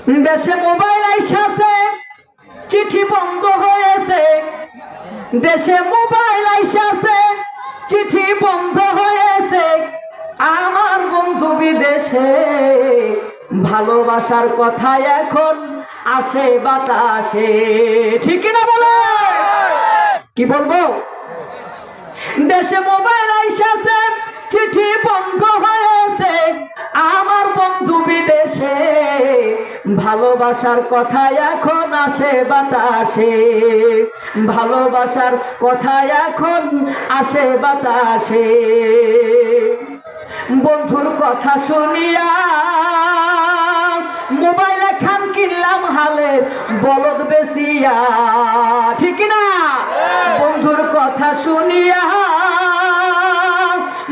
দেশে মোবাইল আইসাছে, চিঠি বন্ধ হয়েছে। দেশে মোবাইল আইসাছে, চিঠি বন্ধ হয়েছে। আমার বন্ধু বিদেশে, ভালোবাসার কথা এখন আসে বাতাসে। ঠিক না বলে? কি বলবো? দেশে মোবাইল আইসাছে, চিঠি বন্ধ হয়েছে। আমার বন্ধু বিদেশে, ভালোবাসার কথা এখন আসে বাতাসে। ভালোবাসার কথা এখন আসে বাতাসে। বন্ধুর কথা শুনিয়া মোবাইলে খান কিনলাম হালের বলদ বেচিয়া। ঠিক না? বন্ধুর কথা শুনিয়া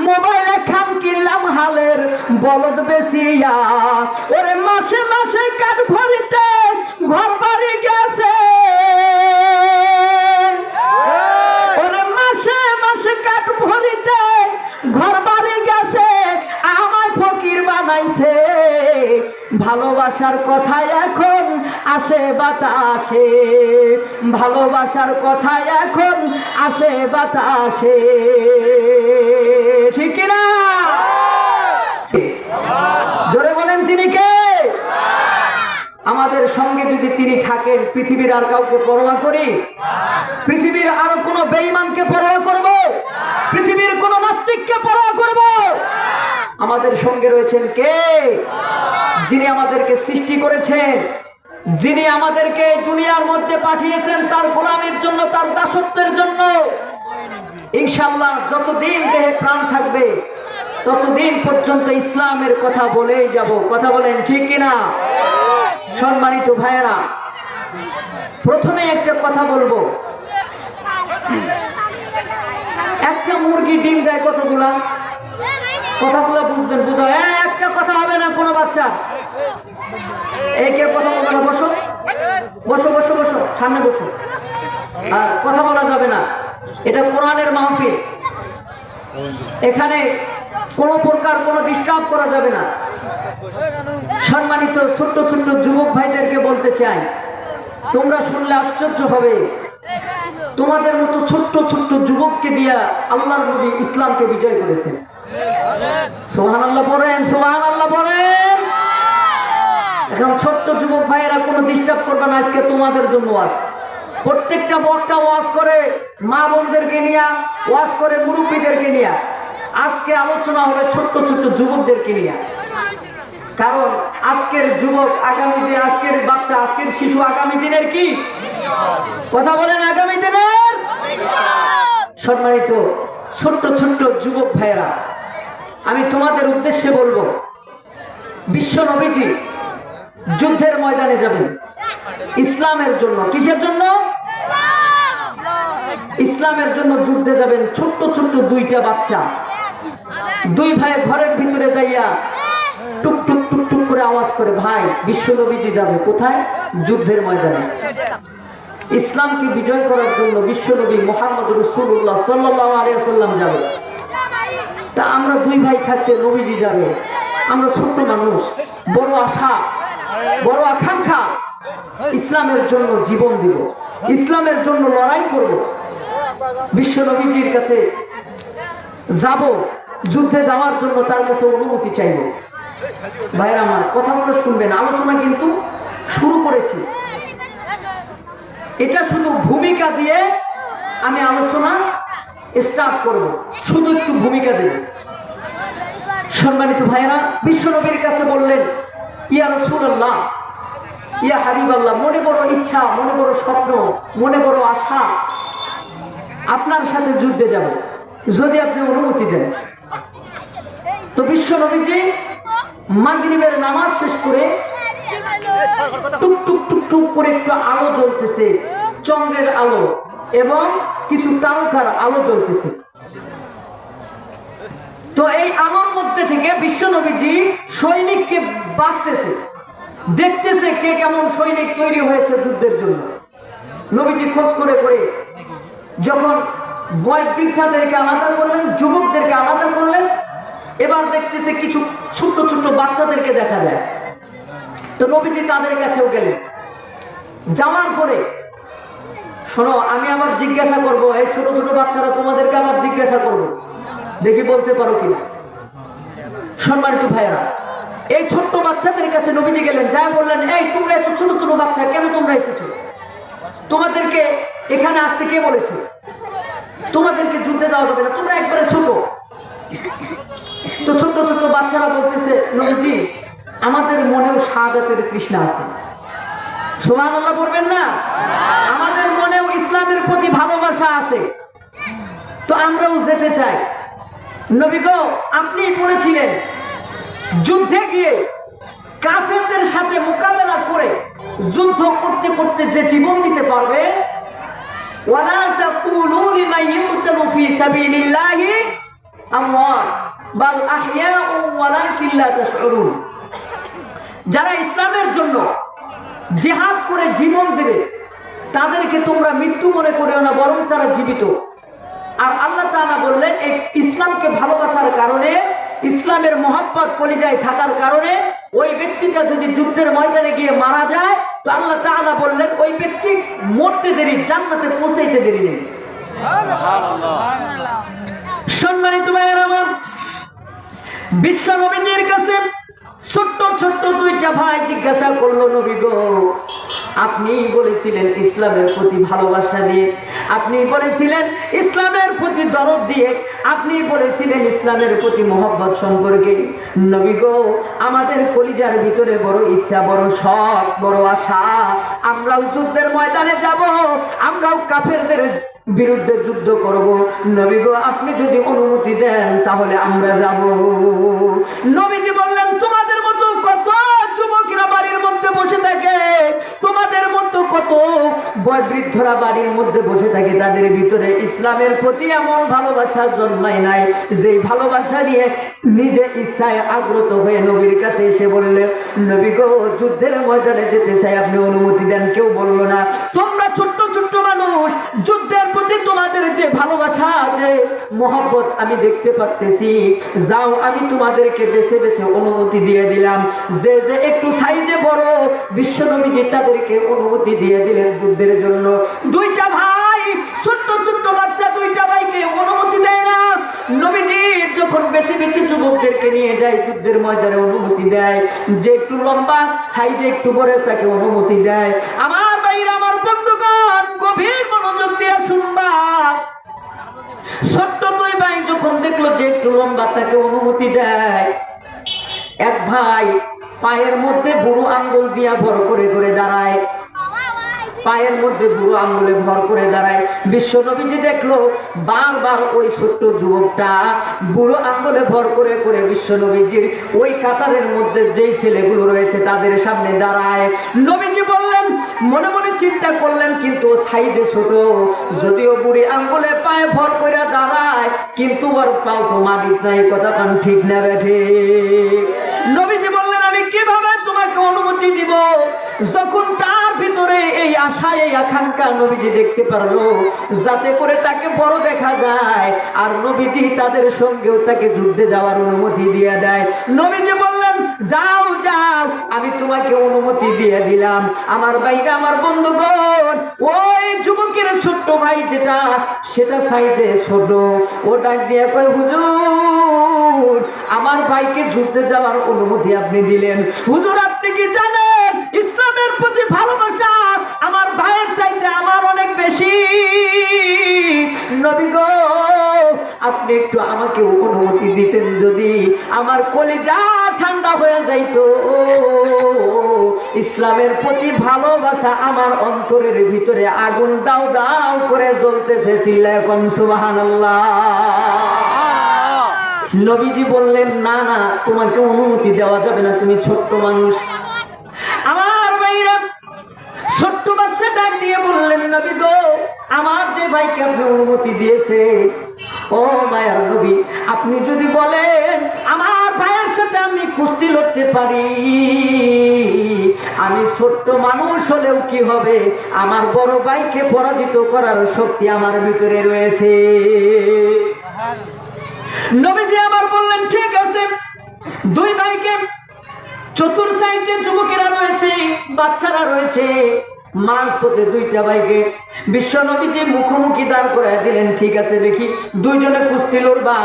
মোবাইলে খান কিনলাম হালের বলদ বেচিয়া। ওরে মাসে মাসে কাঠ ভরিতে ঘর বাড়ি গেছে। ওরে মাসে মাসে কাঠ ভরিতে ঘর বাড়ি গেছে। আমায় ফকির বানাইছে। ভালোবাসার কথা এখন আসে বাতাসে। ভালোবাসার কথা এখন আসে বাতাসে। ঠিক না? জোরে বলেন তিনি কে? আমাদের সঙ্গে যদি তিনি থাকেন, পৃথিবীর আর কাউকে পরোয়া করি? পৃথিবীর আর কোনো বেঈমানকে পরোয়া করব? পৃথিবীর কোনো নাস্তিককে পরোয়া করব? আমাদের সঙ্গে রয়েছেন কে? যিনি আমাদেরকে সৃষ্টি করেছেন, যিনি আমাদেরকে দুনিয়ার মধ্যে পাঠিয়েছেন তার গোলামের জন্য, তার দাসত্বের জন্য। ইনশাআল্লাহ যতদিন দেহে প্রাণ থাকবে ততদিন পর্যন্ত ইসলামের কথা বলেই যাব। কথা বলেন ঠিক কিনা? সম্মানিত ভাইয়েরা, প্রথমে একটা কথা বলবো। একটা মুরগি ডিম দেয় কতগুলা? কথাগুলো বুঝবেন, বুঝো। একটা কথা হবে না কোনো বাচ্চা। এই কে কথা বলবে না? বসো বসো বসো বসো, সামনে বসো। আর কথা বলা যাবে না। এটা কোরআনের মাহফিল, এখানে কোনো প্রকার কোনো ডিস্টার্ব করা যাবে না। সম্মানিত ছোট্ট ছোট্ট যুবক ভাইদেরকে বলতে চাই, তোমরা শুনলে আশ্চর্য হবে। তোমাদের মতো ছোট্ট ছোট্ট যুবককে দিয়া আল্লাহর নবী ইসলামকে বিজয় করেছেন। সুবহানাল্লাহ পড়েন, সুবহানাল্লাহ পড়েন। এখন ছোট্ট যুবক ভাইয়েরা কোনো ডিস্টার্ব করবে না। আজকে তোমাদের জন্য ওয়াজ। প্রত্যেকটা বক্তা ওয়াজ করে মা বোনদেরকে নিয়ে, ওয়াজ করে মুরব্বীদেরকে নিয়ে। আজকে আলোচনা হবে ছোট্ট ছোট্ট যুবকদেরকে নিয়ে। কারণ আজকের যুবক আগামী দিন, আজকের বাচ্চা, আজকের শিশু আগামী দিনের কি? কথা বলেন, আগামী দিনের। সম্মানিত ছোট্ট ছোট্ট যুবক ভাইয়েরা, আমি তোমাদের উদ্দেশ্যে বলবো, বিশ্ব নবীজি যুদ্ধের ময়দানে যাবেন ইসলামের জন্য। কিসের জন্য? ইসলামের জন্য যুদ্ধে যাবেন। ছোট্ট ছোট্ট দুইটা বাচ্চা, দুই ভাই ঘরের ভিতরে যাইয়া টুক টুক টুক টুক করে আওয়াজ করে, ভাই বিশ্ব নবীজি যাবে কোথায়? যুদ্ধের ময়দানে। ইসলামকে বিজয় করার জন্য বিশ্ব নবী মুহাম্মদ রাসূলুল্লাহ সাল্লাল্লাহু আলাইহি ওয়াসাল্লাম যাবে। তা আমরা দুই ভাই থাকতে নবীজি যাবে। আমরা ছোট্ট মানুষ, বড় আশা, বড় আকাঙ্ক্ষা, ইসলামের জন্য জীবন দিব, ইসলামের জন্য লড়াই করব। বিশ্ব নবীজির কাছে যাব, যুদ্ধে যাওয়ার জন্য তার কাছে অনুমতি চাইব। ভাইরা আমার কথাগুলো শুনবেন, আলোচনা কিন্তু শুরু করেছি। এটা শুধু ভূমিকা দিয়ে আমি আলোচনা স্টার্ট করব, শুধু একটু ভূমিকা দেব। সম্মানিত ভাইরা, বিশ্ব নবীর কাছে বললেন, ইয়া রাসূলুল্লাহ, ইয়া হাবিবাল্লাহ, মনে বড় ইচ্ছা, মনে বড় স্বপ্ন, মনে বড় আশা, আপনার সাথে যুদ্ধে যাব, যদি আপনি অনুমতি দেন। তো বিশ্ব নবীজি মাগরিবের নামাজ শেষ করে টুক টুক টুক টুক করে একটু আলো জ্বলতেছে, চন্দ্রের আলো এবং কিছু তারকার আলো জ্বলতেছে। তো এই আলোর মধ্যে থেকে বিশ্ব নবীজি সৈনিককে বাঁচতেছে, দেখতেছে কে কেমন সৈনিক তৈরি হয়েছে যুদ্ধের জন্য। নবীজি খোঁজ করে করে যখন বৃদ্ধাদেরকে আলাদা করলেন, যুবকদেরকে আলাদা করলেন, এবার দেখতেছে কিছু ছোট্ট ছোট্ট বাচ্চাদেরকে দেখা যায়। তো নবীজি তাদের কাছেও গেলেন। যাওয়ার পরে শোনো, আমি আবার জিজ্ঞাসা করব, এই ছোট ছোট বাচ্চারা তোমাদেরকে আবার জিজ্ঞাসা করব, দেখি বলতে পারো কিনা। সম্মানিত ভাইয়েরা, এই ছোট্ট বাচ্চাদের কাছে নবীজি গেলেন, যা বললেন, এই তোমরা এত ছোট ছোট বাচ্চা, কেন তোমরা এসেছো? তোমাদেরকে এখানে আসতে কে বলেছে? তোমাদেরকে যুদ্ধে যাওয়া যাবে না, তোমরা একবারে ছোট। তো ছোট ছোট বাচ্চারা বলতেছে, নবীজি আমাদের মনেও শাহাদাতের তৃষ্ণা আছে। সুবহানাল্লাহ বলবেন না? আমাদের মনেও ইসলামের প্রতি ভালোবাসা আছে, তো আমরাও যেতে চাই। নবী গো, আপনি বলেছিলেন যুদ্ধে গিয়ে কাফেরদের সাথে মোকাবেলা করে যুদ্ধ করতে করতে যে জীবন দিতে পারবে, ওয়ালা তাকুলু লিমান ইউকতালু ফি সাবিলিল্লাহি আমওয়াত বাল আহইয়াউ ওয়ালাকিন লা তাশউরুন, যারা ইসলামের জন্য জিহাদ করে জীবন দেবে তাদেরকে তোমরা মৃত্যু মনে করিও না, বরং তারা জীবিত। আর আল্লাহ তাআলা বললেন, এই ইসলামকে ভালোবাসার কারণে, ইসলামের মহব্বত কলিজায় থাকার কারণে ওই ব্যক্তিটা যদি যুদ্ধের ময়দানে গিয়ে মারা যায়, তো আল্লাহ তাআলা বললেন ওই ব্যক্তি মরতে দেরি, জান্নাতে পৌঁছাইতে দেরি নেই। সম্মানিত ভাইয়েরা আমার, বিশ্ব নবীজির কাছে ছোট্ট ছোট্ট দুইটা ভাই জিজ্ঞাসা করলো, নবী গো, আপনি বলেছিলেন ইসলামের প্রতি ভালোবাসা দিয়ে, আপনি বলেছিলেন ইসলামের প্রতি দরদ দিয়ে, আপনি বলেছিলেন ইসলামের প্রতি মহব্বত সম্পর্কে। নবী গো, আমাদের কলিজার ভিতরে বড় ইচ্ছা, বড় শখ, বড় আশা, আমরাও যুদ্ধের ময়দানে যাব, আমরাও কাফেরদের বিরুদ্ধে যুদ্ধ করব। নবী গো, আপনি যদি অনুমতি দেন তাহলে আমরা যাব। নবীজি বললেন, তোমাদের মতো কত যুবকরা বাড়ির মধ্যে বসে থাকে, তোমাদের মতো কত বয়োবৃদ্ধরা বাড়ির মধ্যে বসে থাকে, তাদের ভিতরে ইসলামের প্রতি এমন ভালোবাসা জন্মায় নাই, যেই ভালোবাসা নিয়ে নিজে ইচ্ছায় আগ্রত হয়ে নবীর কাছে এসে বললে, নবী গো, যুদ্ধের ময়দানে যেতে চাই, আপনি অনুমতি দেন। কেউ বলল না। তোমরা ছোট্ট ছোট্ট মানুষ, যুদ্ধের প্রতি তোমাদের যে ভালোবাসা, যে মহব্বত আমি দেখতে পারতেছি, যাও, আমি তোমাদেরকে বেছে বেছে অনুমতি দিয়ে দিলাম। যে যে একটু সাইজে বড়, বিশ্ব নবীজি তাদেরকে অনুমতি দিয়ে দিলেন যুদ্ধের জন্য। দুইটা ভাই, ছোট্ট ছোট্ট বাচ্চা দুইটা ভাইকে অনুমতি দেয় না। নবীজি যখন বেছে বেছে যুবকদেরকে নিয়ে যায় যুদ্ধের ময়দানে অনুমতি দেয়। যে একটু লম্বা, সাইজে একটু বড়, তাকে অনুমতি দেয়। আমার ভাইরা, আমার বন্ধুগণ, গভীর মনোযোগ দিয়ে শুনবা। ছোট্ট দুই ভাই যখন দেখলো যে একটু লম্বা, তাকে অনুমতি দেয়। এক ভাই পায়ের মধ্যে বুড়ো আঙ্গুল দিয়া ভর করে করে দাঁড়ায়, পায়ের মধ্যে বুড়ো আঙ্গুলে ভর করে দাঁড়ায়। বিশ্ব নবীজি দেখলো বারবার ওই ছোট্ট যুবকটা বুড়ো আঙ্গুলে ভর করে করে বিশ্ব নবীজির ওই কাতারের মধ্যে যেই ছেলেগুলো রয়েছে তাদের সামনে দাঁড়ায়। নবীজি বললেন, মনে মনে চিন্তা করলেন, কিন্তু সাইজে ছোট, যদিও বুড়ি আঙ্গুলে পায়ে ভর করে দাঁড়ায়, কিন্তু ওর পাও তো মাটির নাই। কথা কান ঠিক না বেঠে? নবীজি বললেন, আমি কিভাবে তোমাকে অনুমতি দিব? যখন তার ভিতরে এই আশা, এই আকাঙ্ক্ষা নবীজি দেখতে পারলো, যাতে করে তাকে বড় দেখা যায়, আর নবীজি তাদের সঙ্গেও তাকে যুদ্ধে যাওয়ার অনুমতি দিয়ে দেয়। নবীজি বললেন, যাও যাও, আমি তোমাকে অনুমতি দিয়ে দিলাম। আমার ভাইরা, আমার বন্ধুগণ, ওই যুবকের ছোট্ট ভাই যেটা, সেটা সাইজে ছোট, ও ডাক দিয়ে কয়, হুজুর, আমার ভাইকে যুদ্ধে যাওয়ার অনুমতি আপনি দিলেন। হুজুর, আপনি কি জানেন ইসলামের প্রতি ভালোবাসা আমার ভাইয়ের চাইতে আমার অনেক বেশি। নবী গো, আপনি একটু আমাকে অনুমতি দিতেন, যদি আমার কলিজা ঠান্ডা হয়ে যাইতো। ইসলামের প্রতি ভালোবাসা আমার অন্তরের ভিতরে আগুন দাও দাও করে জ্বলতেছে। চিল্লায় কোন সুবহানাল্লাহ। নবীজি বললেন, না না, তোমাকে অনুমতি দেওয়া যাবে না, তুমি ছোট্ট মানুষ। আমার ভাইরা, ছোট্ট বাচ্চা ডাক দিয়ে বললেন, নবী গো, আমার যে ভাইকে আপনি অনুমতি দিয়েছে, ও মায়ার নবী, আপনি যদি বলেন আমার ভাইয়ের সাথে আমি কুস্তি লড়তে পারি, আমি ছোট্ট মানুষ হলেও কি হবে, আমার বড় ভাইকে পরাজিত করার শক্তি আমার ভিতরে রয়েছে। নবীজি আবার বললেন, ঠিক আছে। দুই ভাইকে চতুর্সাইডে যুবকেরা রয়েছে, বাচ্চারা রয়েছে। মাঝপথে দুইটা ভাইকে বিশ্ব নবীজি মুখোমুখি দাঁড় করায় দিলেন। ঠিক আছে, দেখি দুইজনে কুস্তি লড়বা,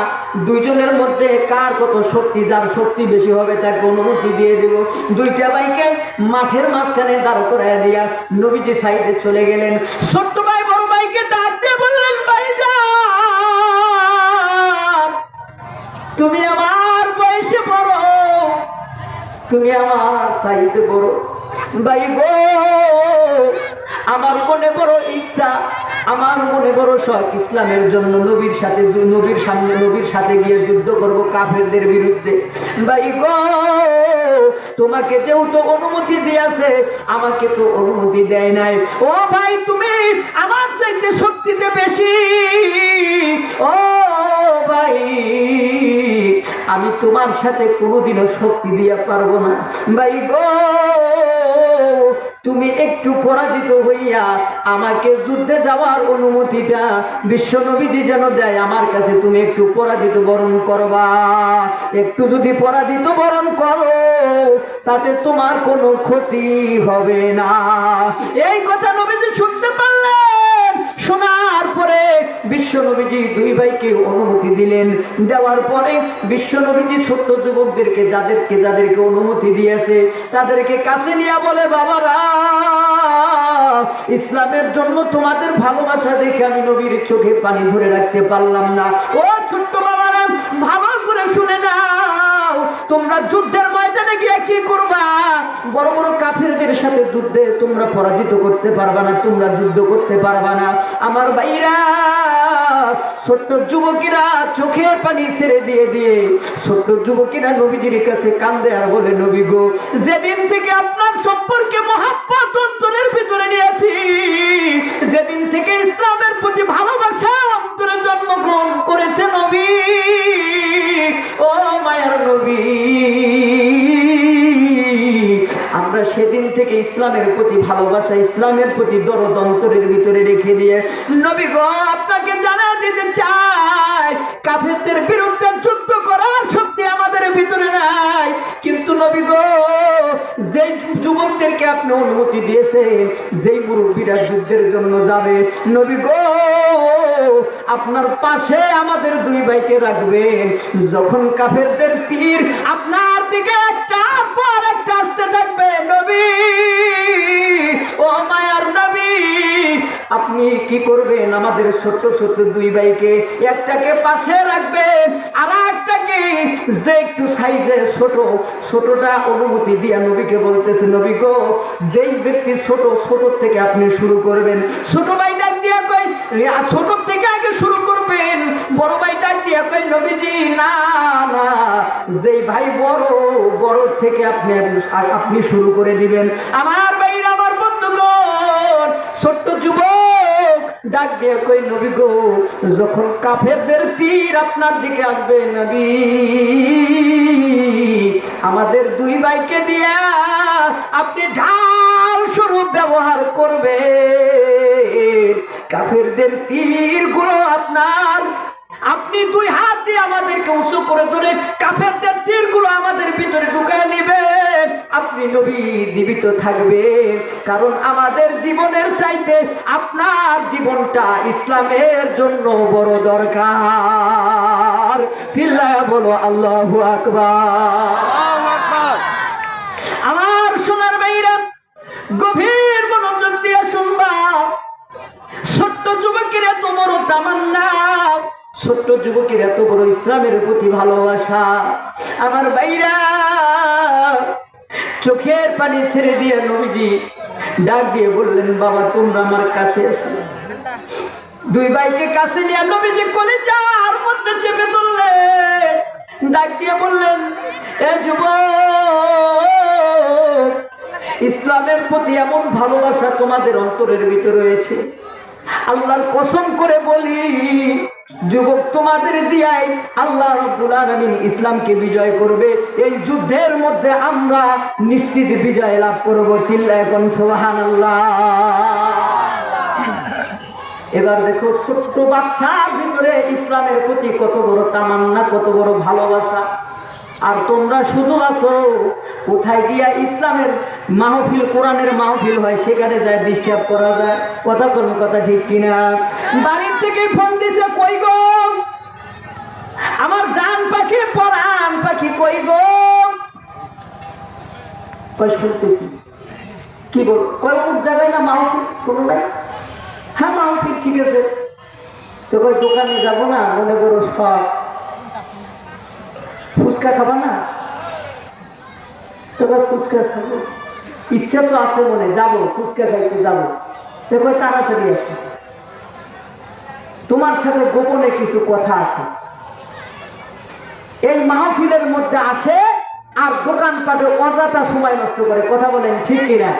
দুইজনের মধ্যে কার কত শক্তি, যার শক্তি বেশি হবে তাকে অনুমতি দিয়ে দেব। দুইটা ভাইকে মাঠের মাঝখানে দাঁড় করায় দিয়া নবীজি সাইডে চলে গেলেন। ছোট্ট ভাই বড় ভাইকে ডাক দিয়ে বললেন, ভাইজান তুমি আমার বয়সে বড়, তুমি আমার সাইডে বড়, ভাই গো আমার মনে বড় ইচ্ছা, আমার মনে বড় শখ ইসলামের জন্য নবীর সাথে, নবীর সামনে নবীর সাথে গিয়ে যুদ্ধ করব কাফেরদের বিরুদ্ধে। ভাই গো তোমাকে যেহেতু অনুমতি দিয়েছে, আমাকে তো অনুমতি দেয় নাই। ও ভাই তুমি আমার চাইতে শক্তিতে বেশি, ও ভাই আমি তোমার সাথে কোনোদিনও শক্তি দিয়ে পারবো না। ভাই গো তুমি একটু পরাজিত হইয়া আমাকে যুদ্ধে যাওয়ার অনুমতিটা বিশ্ব নবীজি যেন দেয় আমার কাছে, তুমি একটু পরাজিত বরণ করবা। একটু যদি পরাজিত বরণ করো তাতে তোমার কোনো ক্ষতি হবে না। এই কথা নবীজি শুনতে পারলেন। শোনার পরে বিশ্ব নবীজি দুই ভাইকে অনুমতি দিলেন। দেওয়ার পরে বিশ্ব নবীজি ছোট্ট যুবকদেরকে যাদেরকে অনুমতি দিয়েছে তাদেরকে কাছে নিয়ে বলে, বাবারা ইসলামের জন্য তোমাদের ভালোবাসা দেখে আমি নবীর চোখে পানি ধরে রাখতে পারলাম না। ও ছোট্ট বাবারা ভালো করে শুনে নাও, তোমরা যুদ্ধের ময়দানে গিয়ে কি করবা? বড় বড় কাফিরদের সাথে যুদ্ধে তোমরা পরাজিত করতে পারবা না, তোমরা যুদ্ধ করতে পারবা না। আমার ভাইরা ছোট্ট যুবকেরা চোখের পানি ছেড়ে দিয়ে ছোট্ট যুবকেরা নবীজির কাছে কান্দে আর বলে, নবী গো যেদিন থেকে আপনার সম্পর্কে মহাব্বত অন্তরের ভিতরে নিয়েছি, যেদিন থেকে ইসলামের প্রতি ভালোবাসা অন্তরে জন্মগ্রহণ করেছে নবী, ও মায়ার নবী, আমরা সেদিন থেকে ইসলামের প্রতি ভালোবাসা, ইসলামের প্রতি দরদ অন্তরের ভিতরে রেখে দিয়ে নবী গো আপনাকে জানাই দিতে চাই, কাফেরদের বিরুদ্ধে যুদ্ধ করার শক্তি আমাদের ভিতরে নাই, কিন্তু নবী গো যেই যুবকদেরকে আপনি অনুমতি দিয়েছেন, যেই মুরব্বীরা যুদ্ধের জন্য যাবে, নবী গো আপনার পাশে আমাদের দুই ভাইকে রাখবেন। যখন কাফেরদের তীর আপনার দিকে একটার পর একটা আসতে থাকবে, নবী ও মায়ার নবী আপনি কি করবেন? আমাদের ছোট্ট ছোট্ট দুই ভাইকে একটাকে পাশে রাখবেন, আর একটাকে যে একটু সাইজে ছোটটা অনুমতি দিয়া নবীকে বলতেছে, নবী গো যেই ব্যক্তি ছোট থেকে আপনি শুরু করবেন। ছোট ভাই ডাক দিয়া কই ছোট থেকে আগে শুরু করবেন। বড় ভাই ডাক দিয়া কই নবীজি না না, যেই ভাই বড় থেকে আপনি শুরু করে দিবেন। আমার ভাইরা, আমার বন্ধুগণ, ছোট্ট যুবক ডাক দিয়ে কই নবী গো যখন কাফেরদের তীর আপনার দিকে আসবে, নবী আমাদের দুই ভাইকে দিয়া আপনি ঢাল স্বরূপ ব্যবহার করবে। কাফেরদের তীরগুলো আপনি দুই হাত দিয়ে আমাদেরকে উঁচু করে ধরে কাফেরদের তীরগুলো আমাদের ভিতরে ঢুকায় নেবেন। আপনি নবী জীবিত থাকবেন, কারণ আমাদের জীবনের চাইতে আপনার জীবনটা ইসলামের জন্য বড় দরকার। চিল্লায়া বলো আল্লাহু আকবার। আমার সোনার ভাইরা গভীর মনোযোগ দিয়ে শুনবা। ছোট্ট যুবকের এত বড় তামান্না, ছোট্ট যুবকের এত বড় ইসলামের প্রতি ভালোবাসা। আমার ভাইরা চোখের পানি ছেড়ে দিয়ে নবীজি ডাক দিয়ে বললেন, বাবা তোমরা আমার কাছে এসো। দুই ভাইকে কাছে নিয়ে নবীজি কলিজার মধ্যে চেপে ধরলেন, ডাক দিয়ে বললেন, এ যুবক ইসলামের প্রতি এমন ভালোবাসা তোমাদের অন্তরের ভিতরে রয়েছে, আল্লাহর কসম করে বলি যুবক তোমাদের দিয়াই আল্লাহ রাব্বুল আলামিন ইসলামকে বিজয় করবে। এই যুদ্ধের মধ্যে আমরা নিশ্চিত বিজয় লাভ করব। চিল্লায় কোন সুবহানাল্লাহ। এবার দেখো ছোট্ট বাচ্চার ভিতরে ইসলামের প্রতি কত বড় তামান্না, কত বড় ভালোবাসা। আর তোমরা শুধু আছো কোথায় গিয়া ইসলামের মাহফিল, কোরআনের মাহফিল হয় সেখানে যায় ডিস্টার্ব করা যায়। কথা কোন কথা ঠিক কিনা? বাড়ির থেকে ফোন দিছে, কই গো আমার জান পাখি, পরাণ পাখি, কই গো? শুনতেছি, কি বল, কয় অমুক জায়গায় না মাহফিল, শোনো নাই? হ্যাঁ মাহফিল, ঠিক আছে। তো কই দোকানে যাবো না, মনে করো সব ফুচকা খাবা না? তো কই ফুচকা খাবো, ইচ্ছা তো আছে মনে, যাবো ফুচকা খাইতে যাবো। তো কই তাড়াতাড়ি আসো, তোমার সাথে গোপনে কিছু কথা আছে। এই মাহফিলের মধ্যে আসে আর দোকানপাটে অযথা সময় নষ্ট করে। কথা বলেন ঠিক কিনা?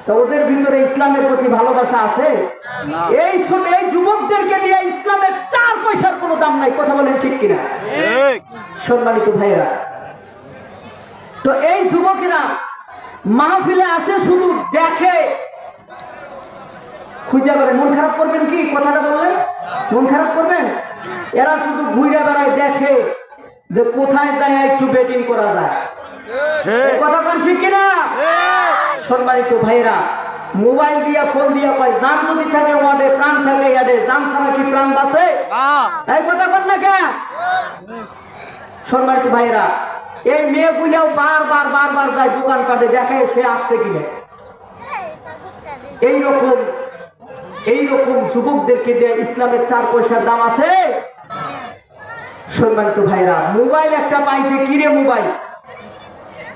তো ওদের ভিতরে ইসলামের প্রতি ভালোবাসা আছে? এই যুবকদেরকে দিয়ে ইসলামের 4 পয়সার কোনো দাম নাই। কথা বলেন ঠিক কিনা? সম্মানিত ভাইরা, তো এই যুবকেরা মাহফিলে আসে শুধু দেখে, খুঁজে করে। মন খারাপ করবেন কি? কথাটা বললেন মন খারাপ করবেন? এরা শুধু ঘুরে বেড়ায়, দেখে যে কোথায় যায় একটু বেটিং করা যায়। কথা বলেন ঠিক কিনা? সম্মানিত ভাইরা, মোবাইল দিয়া ফোন দিয়া কয় দাম যদি থাকে ওয়ার্ডে, প্রাণ থাকে ইয়াডে, দাম ছাড়া কি প্রাণ বাঁচে? এই কথা বল না কে? সম্মানিত ভাইরা, এই মেয়েগুলিও বারবার বারবার যায় দোকানপাটে, দেখে সে আসছে কিনা। এইরকম যুবকদেরকে দিয়ে ইসলামের 4 পয়সার দাম আছে? সম্মানিত ভাইরা, মোবাইল একটা পাইছে, কিরে মোবাইল,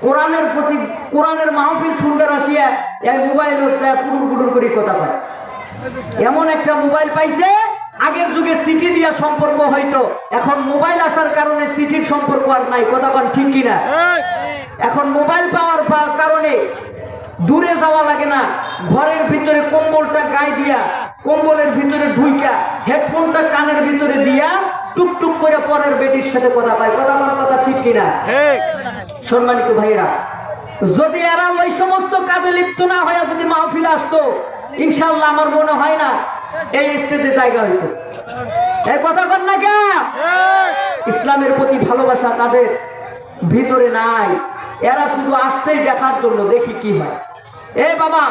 কোরআনের প্রতি, কোরআনের মাহফিল শুনতে আসিয়া এই মোবাইল পুডুর পুডুর করে কথা পায়। এমন একটা মোবাইল পাইছে, আগের যুগে চিঠি দিয়া সম্পর্ক হইতো, এখন মোবাইল আসার কারণে চিঠির সম্পর্ক আর নাই। কথা বল ঠিক কিনা? এখন মোবাইল পাওয়ার কারণে দূরে যাওয়া লাগে না, ঘরের ভিতরে কম্বলটা গায়ে দিয়া, কম্বলের ভিতরে ঢুইকা, হেডফোনটা কানের ভিতরে দিয়া টুকটুক করে পরের বেটির সাথে কথা পায়। কথা বল কথা ঠিক কিনা? সম্মানিত ভাইরা, যদি এরা ওই সমস্ত কাজে লিপ্ত না হয়ে যদি মাহফিলে আসতো, ইনশাআল্লাহ আমার মনে হয় না এই স্টেজে জায়গা হইতো। এই কথা বল না কে? ইসলামের প্রতি ভালোবাসা তাদের ভিতরে নাই। এরা শুধু আসছেই দেখার জন্য, দেখি কি হয়। এই বাবা,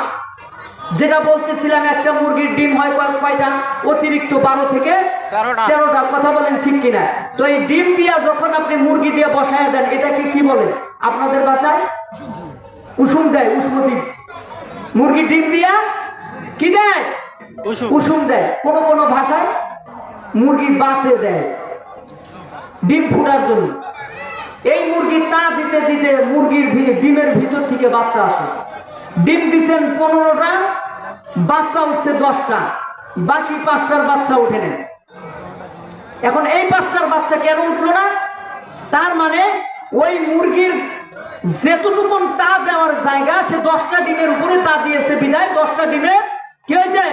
যেটা বলতেছিলাম, একটা মুরগির ডিম হয় কয়টা? অতিরিক্ত 12 থেকে 13টা। কথা বলেন ঠিক কিনা? তো এই ডিম দিয়া যখন আপনি মুরগি দিয়ে বসায় দেন, এটাকে কি বলেন আপনাদের ভাষায়? কুসুম দেয়, উষ্মতি। মুরগির ডিম দিয়া কি দেয়? কুসুম দেয়। কোন কোন ভাষায় মুরগি বাতে দেয় ডিম ফুটার জন্য। এই মুরগি তা দিতে দিতে মুরগির ডিমের ভিতর থেকে বাচ্চা আসে। ডিম দিচ্ছেন 15টা, বাচ্চা উঠছে 10টা, বাকি 5টার বাচ্চা উঠে নেন। এখন এই 5টার বাচ্চা কেন উঠলো না? তার মানে ওই মুরগির যেটুকু তা দেওয়ার জায়গা, সে 10টা ডিমের উপরে তা দিয়েছে, বিদায় 10টা ডিমে কি হয়েছে?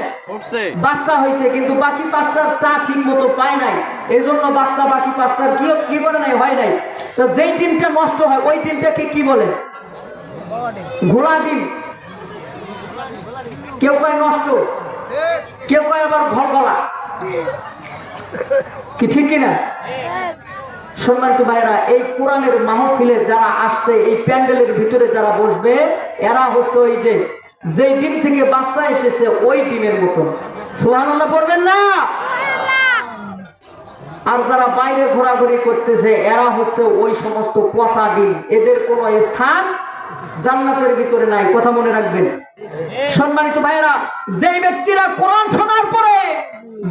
বাচ্চা হয়েছে, কিন্তু বাকি 5টার তা ঠিক মতো পায় নাই। এই জন্য বাচ্চা বাকি 5টার কি করে নাই, হয় নাই। তো যেই ডিমটা নষ্ট হয়, ওই ডিমটাকে কি বলে? ঘোড়া ডিম। কেউ কয় নষ্ট, কেউ কয় আবার ঘরগলা। কি ঠিক কিনা? সম্মানিত ভাইরা, এই কোরআনের মাহফিলে যারা আসছে, এই প্যান্ডেলের ভিতরে যারা বসবে, এরা হচ্ছে ওই যে ডিম থেকে বাচ্চা এসেছে ওই ডিমের মতন। সুবহানাল্লাহ পড়বেন না? আর যারা বাইরে ঘোরাঘুরি করতেছে, এরা হচ্ছে ওই সমস্ত পচা ডিম। এদের কোনো স্থান জান্নাতের ভিতরে নাই। কথা মনে রাখবেন। সম্মানিত ভাইরা, যে ব্যক্তিরা কোরআন শোনার পরে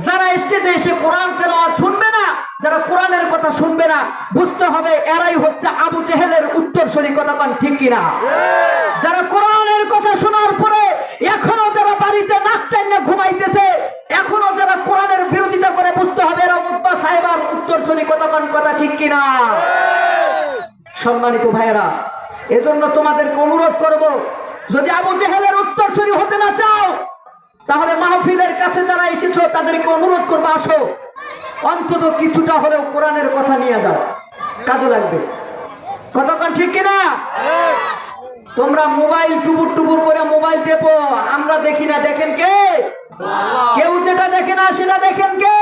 যারা স্টেজে এসে কোরআন তেলাওয়াত শুনবে না, যারা কোরআনের কথা শুনবে না, বুঝতে হবে এরাই হচ্ছে আবু জেহেলের উত্তরসূরি। কথা বলেন ঠিক কিনা? যারা কোরআনের কথা শোনার পরে এখনো যারা বাড়িতে নাক টাইনা ঘুমাইতেছে, এখনো যারা কোরআনের বিরোধিতা করে, বুঝতে হবে এরা মুতবা সাহেবার উত্তরসূরি। কথা বলেন কথা ঠিক কিনা? সম্মানিত ভাইরা, এজন্য তোমাদেরকে অনুরোধ করব, যদি আবু জেহেলের উত্তরসূরি হতে না চাও, তাহলে মাহফিলের কাছে যারা এসেছো তাদেরকে অনুরোধ করবো, আসো অন্তত কিছুটা হলেও কোরআনের কথা নিয়ে যাও, কাজে লাগবে। কতক্ষণ ঠিক কিনা? তোমরা মোবাইল টুপুর টুপুর করে মোবাইল টেপো, আমরা দেখি না, দেখেন কে? কেউ যেটা দেখে না সেটা দেখেন কে?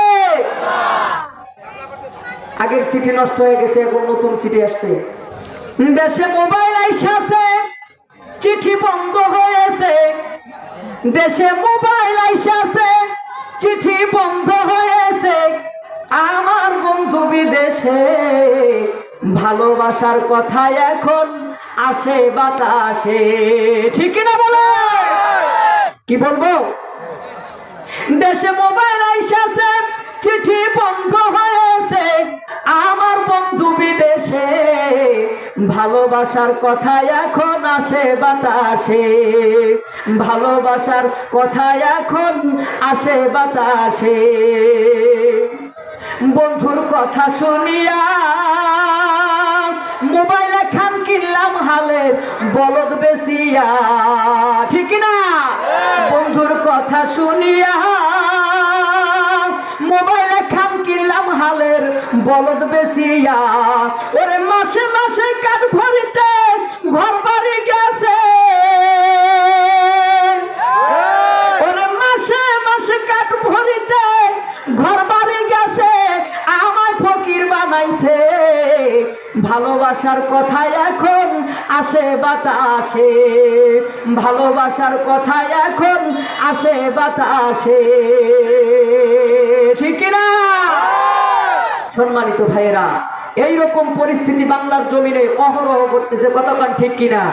আগের চিঠি নষ্ট হয়ে গেছে, এখন নতুন চিঠি আসছে। দেশে মোবাইল আইসাছে, চিঠি বন্ধ হয়েছে। দেশে মোবাইল আইসাছে, চিঠি বন্ধ হয়েছে। আমার বন্ধু বিদেশে, ভালোবাসার কথা এখন আসে বাতাসে। ঠিক না বলে? কি বলবো? দেশে মোবাইল আইসাছে, চিঠি বন্ধ হয়েছে। আমার বন্ধু বিদেশে, ভালোবাসার কথা এখন আসে বাতাসে। ভালোবাসার কথা এখন আসে বাতাসে। বন্ধুর কথা শুনিয়া মোবাইলে খান কিনলাম হালের বলদ বেচিয়া। ঠিক না? বন্ধুর কথা শুনিয়া মোবাইলে খান কিনলাম হালের বলদ বেচিয়া। ওরে মাসে মাসে কাঠ ভরিতে ঘর বাড়ি গেছে। ওরে মাসে মাসে কাঠ ভরিতে ঘর বাড়ি গেছে। আমায় ফকির বানাইছে। ভালোবাসার কথা এখন আসে বাতাসে। ভালোবাসার কথা এখন আসে বাতাসে। ঠিক না? সম্মানিত ভাইয়েরা, এইরকম পরিস্থিতি বাংলার জমিনে অহরহ করতেছে। কতক্ষণ ঠিক কিনা?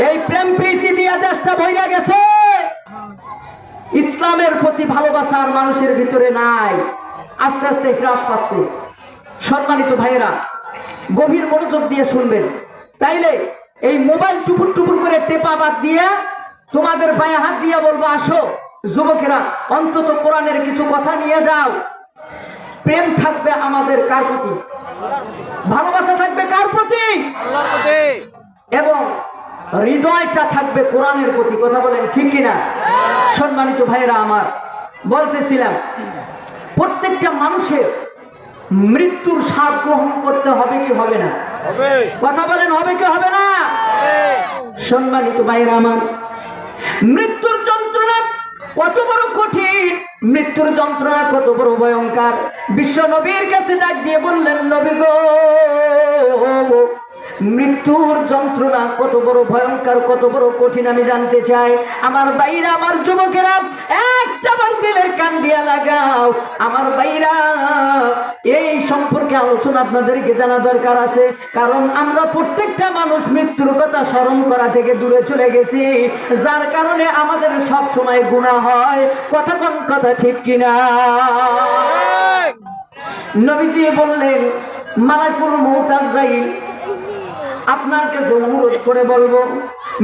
এই প্রেম প্রীতি দিয়ে দেশটা ভইরা গেছে। ইসলামের প্রতি ভালোবাসা আর মানুষের ভিতরে নাই, আস্তে আস্তে হ্রাস পাচ্ছে। সম্মানিত ভাইয়েরা, গভীর মনোযোগ দিয়ে শুনবেন। তাইলে এই মোবাইল টুপুর টুপুর করে টেপা বাদ দিয়ে তোমাদের পায়ে হাত দিয়ে বলবো, আসো যুবকেরা, অন্তত কোরআনের কিছু কথা নিয়ে যাও। প্রেম থাকবে আমাদের কার প্রতি? ভালোবাসা থাকবে কার প্রতি? আল্লাহর প্রতি। এবং হৃদয়টা থাকবে কোরআনের প্রতি। কথা বলেন ঠিক কিনা? সম্মানিত ভাইয়েরা আমার, বলতেছিলাম প্রত্যেকটা মানুষের মৃত্যুর স্বাদ গ্রহণ করতে হবে কি হবে না? কথা বলেন হবে কি হবে না? সম্মানিত ভাইয়েরা আমার, মৃত্যুর যন্ত্রণা কত বড় কঠিন, মৃত্যুর যন্ত্রণা কত বড় ভয়ঙ্কর। বিশ্ব নবীর কাছে ডাক দিয়ে বললেন, নবী গো, মৃত্যুর যন্ত্রণা কত বড় ভয়ঙ্কর, কত বড় কঠিন আমি জানতে চাই। আমার ভাইরা, আমার যুবকেরা, একটা বার দিলের কান দিয়া লাগাও। আমার ভাইরা, এই সম্পর্কে আলোচনা আপনাদেরকে জানা দরকার আছে। কারণ আমরা প্রত্যেকটা মানুষ মৃত্যুর কথা স্মরণ করা থেকে দূরে চলে গেছি, যার কারণে আমাদের সব সময় গুনাহ হয়। কথা কোন কথা ঠিক কিনা? নবীজি বললেন, মালাকুল মউত আজরাইল, আপনার কাছে অনুরোধ করে বলবো,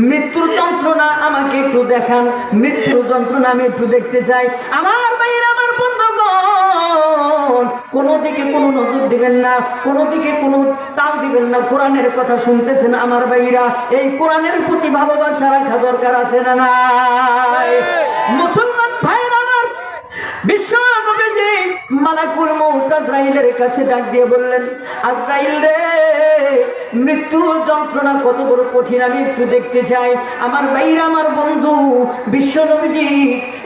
মৃত্যুর যন্ত্রণা আমাকে একটু দেখান। মৃত্যুর যন্ত্রণা আমি একটু দেখতে চাই। আমার ভাইয়েরা, আমার বন্ধুগণ, কোনো দিকে কোনো নজর দিবেন না, কোনো দিকে কোনো তাল দিবেন না। কোরআনের কথা শুনতেছেন আমার ভাইয়েরা, এই কোরআনের প্রতি ভালোবাসা রাখা দরকার আছে না নাই? মুসলমান ভাইয়েরা আমার, বিশ্ব নবীজি মালাকুল মউত আজরাইলের কাছে ডাক দিয়ে বললেন, আজরাইল রে, মৃত্যুর যন্ত্রণা কত বড় কঠিন আমি একটু দেখতে চাই। আমার ভাইরা, আমার বন্ধু, বিশ্ব নবীজি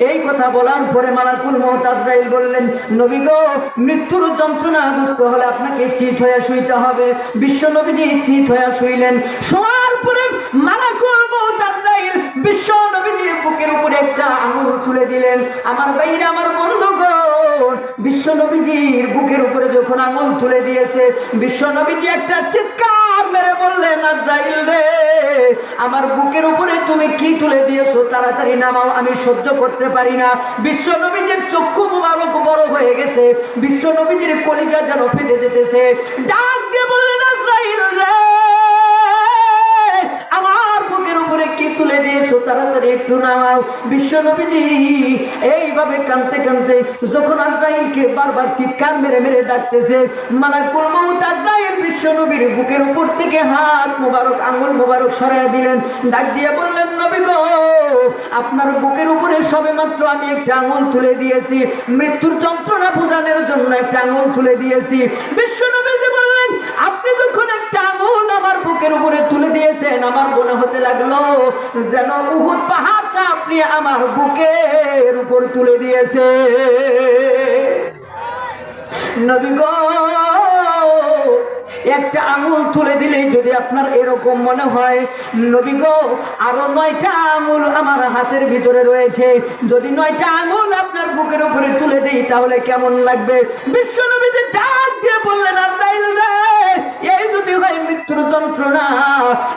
এই কথা বলার পরে মালাকুল মউত আজরাইল বললেন, নবী গো, মৃত্যুর যন্ত্রণা বুঝতে হলে আপনাকে চিত হয়ে শুইতে হবে। বিশ্ব নবীজি চিত হয়ে শুইলেন। শোয়ার পরে মালাকুল মউত আজরাইল বিশ্ব নবীজির বুকের উপরে একটা আঙুল তুলে দিলেন। আমার ভাইরা, আমার বন্ধুগণ, বিশ্ব নবীজির বুকের উপরে যখন আঙুল তুলে দিয়েছে, বিশ্ব নবীজি একটা চিৎকার মেরে বললেন, আজরাইল রে, আমার বুকের উপরে তুমি কি তুলে দিয়েছো? তাড়াতাড়ি নামাও, আমি সহ্য করতে পারি না। বিশ্ব নবীজির চক্ষু মুবারক বড় হয়ে গেছে, বিশ্ব নবীজির কলিজা যেন ফেটে যেতেছে। ডাক দিয়ে বললেন, আজরাইল রে, আমার বুকের উপরে কি তুলে দিয়েছো? তাড়াতাড়ি একটু নামাও। বিশ্ব নবীজি এইভাবে কাঁদতে কাঁদতে যখন আজরাইলকে বারবার চিৎকার মেরে মেরে ডাকতেছে, মালাকুল মউত আজরাইল বিশ্ব নবীর বুকের উপর থেকে হাত মোবারক, আঙ্গুল মোবারক সরাইয়া দিলেন। ডাক দিয়ে বললেন, নবী গো, আপনার বুকের উপরে সবেমাত্র আমি একটা আঙ্গুল তুলে দিয়েছি, মৃত্যুর যন্ত্রণা বোঝানোর জন্য একটা আঙ্গুল তুলে দিয়েছি। বিশ্ব নবীজি বললেন, আপনি যখন একটা আঙ্গুল আমার বুকের উপরে তুলে দিয়েছেন, আমার মনে হতে লাগলো যেন উহুদ পাহাড়টা আপনি আমার বুকের উপর তুলে দিয়েছে। নবী গো, একটা আঙুল তুলে দিলেই যদি আপনার এরকম মনে হয় নবী গো আরো 9টা আঙুল আমার হাতের ভিতরে রয়েছে, যদি 9টা আঙুল আপনার বুকের উপরে তুলে দেই তাহলে কেমন লাগবে? বিশ্ব নবীজি ডাক দিয়ে বললেন আজরাইল রে, এই যদি হয় মৃত্যুর যন্ত্রণা,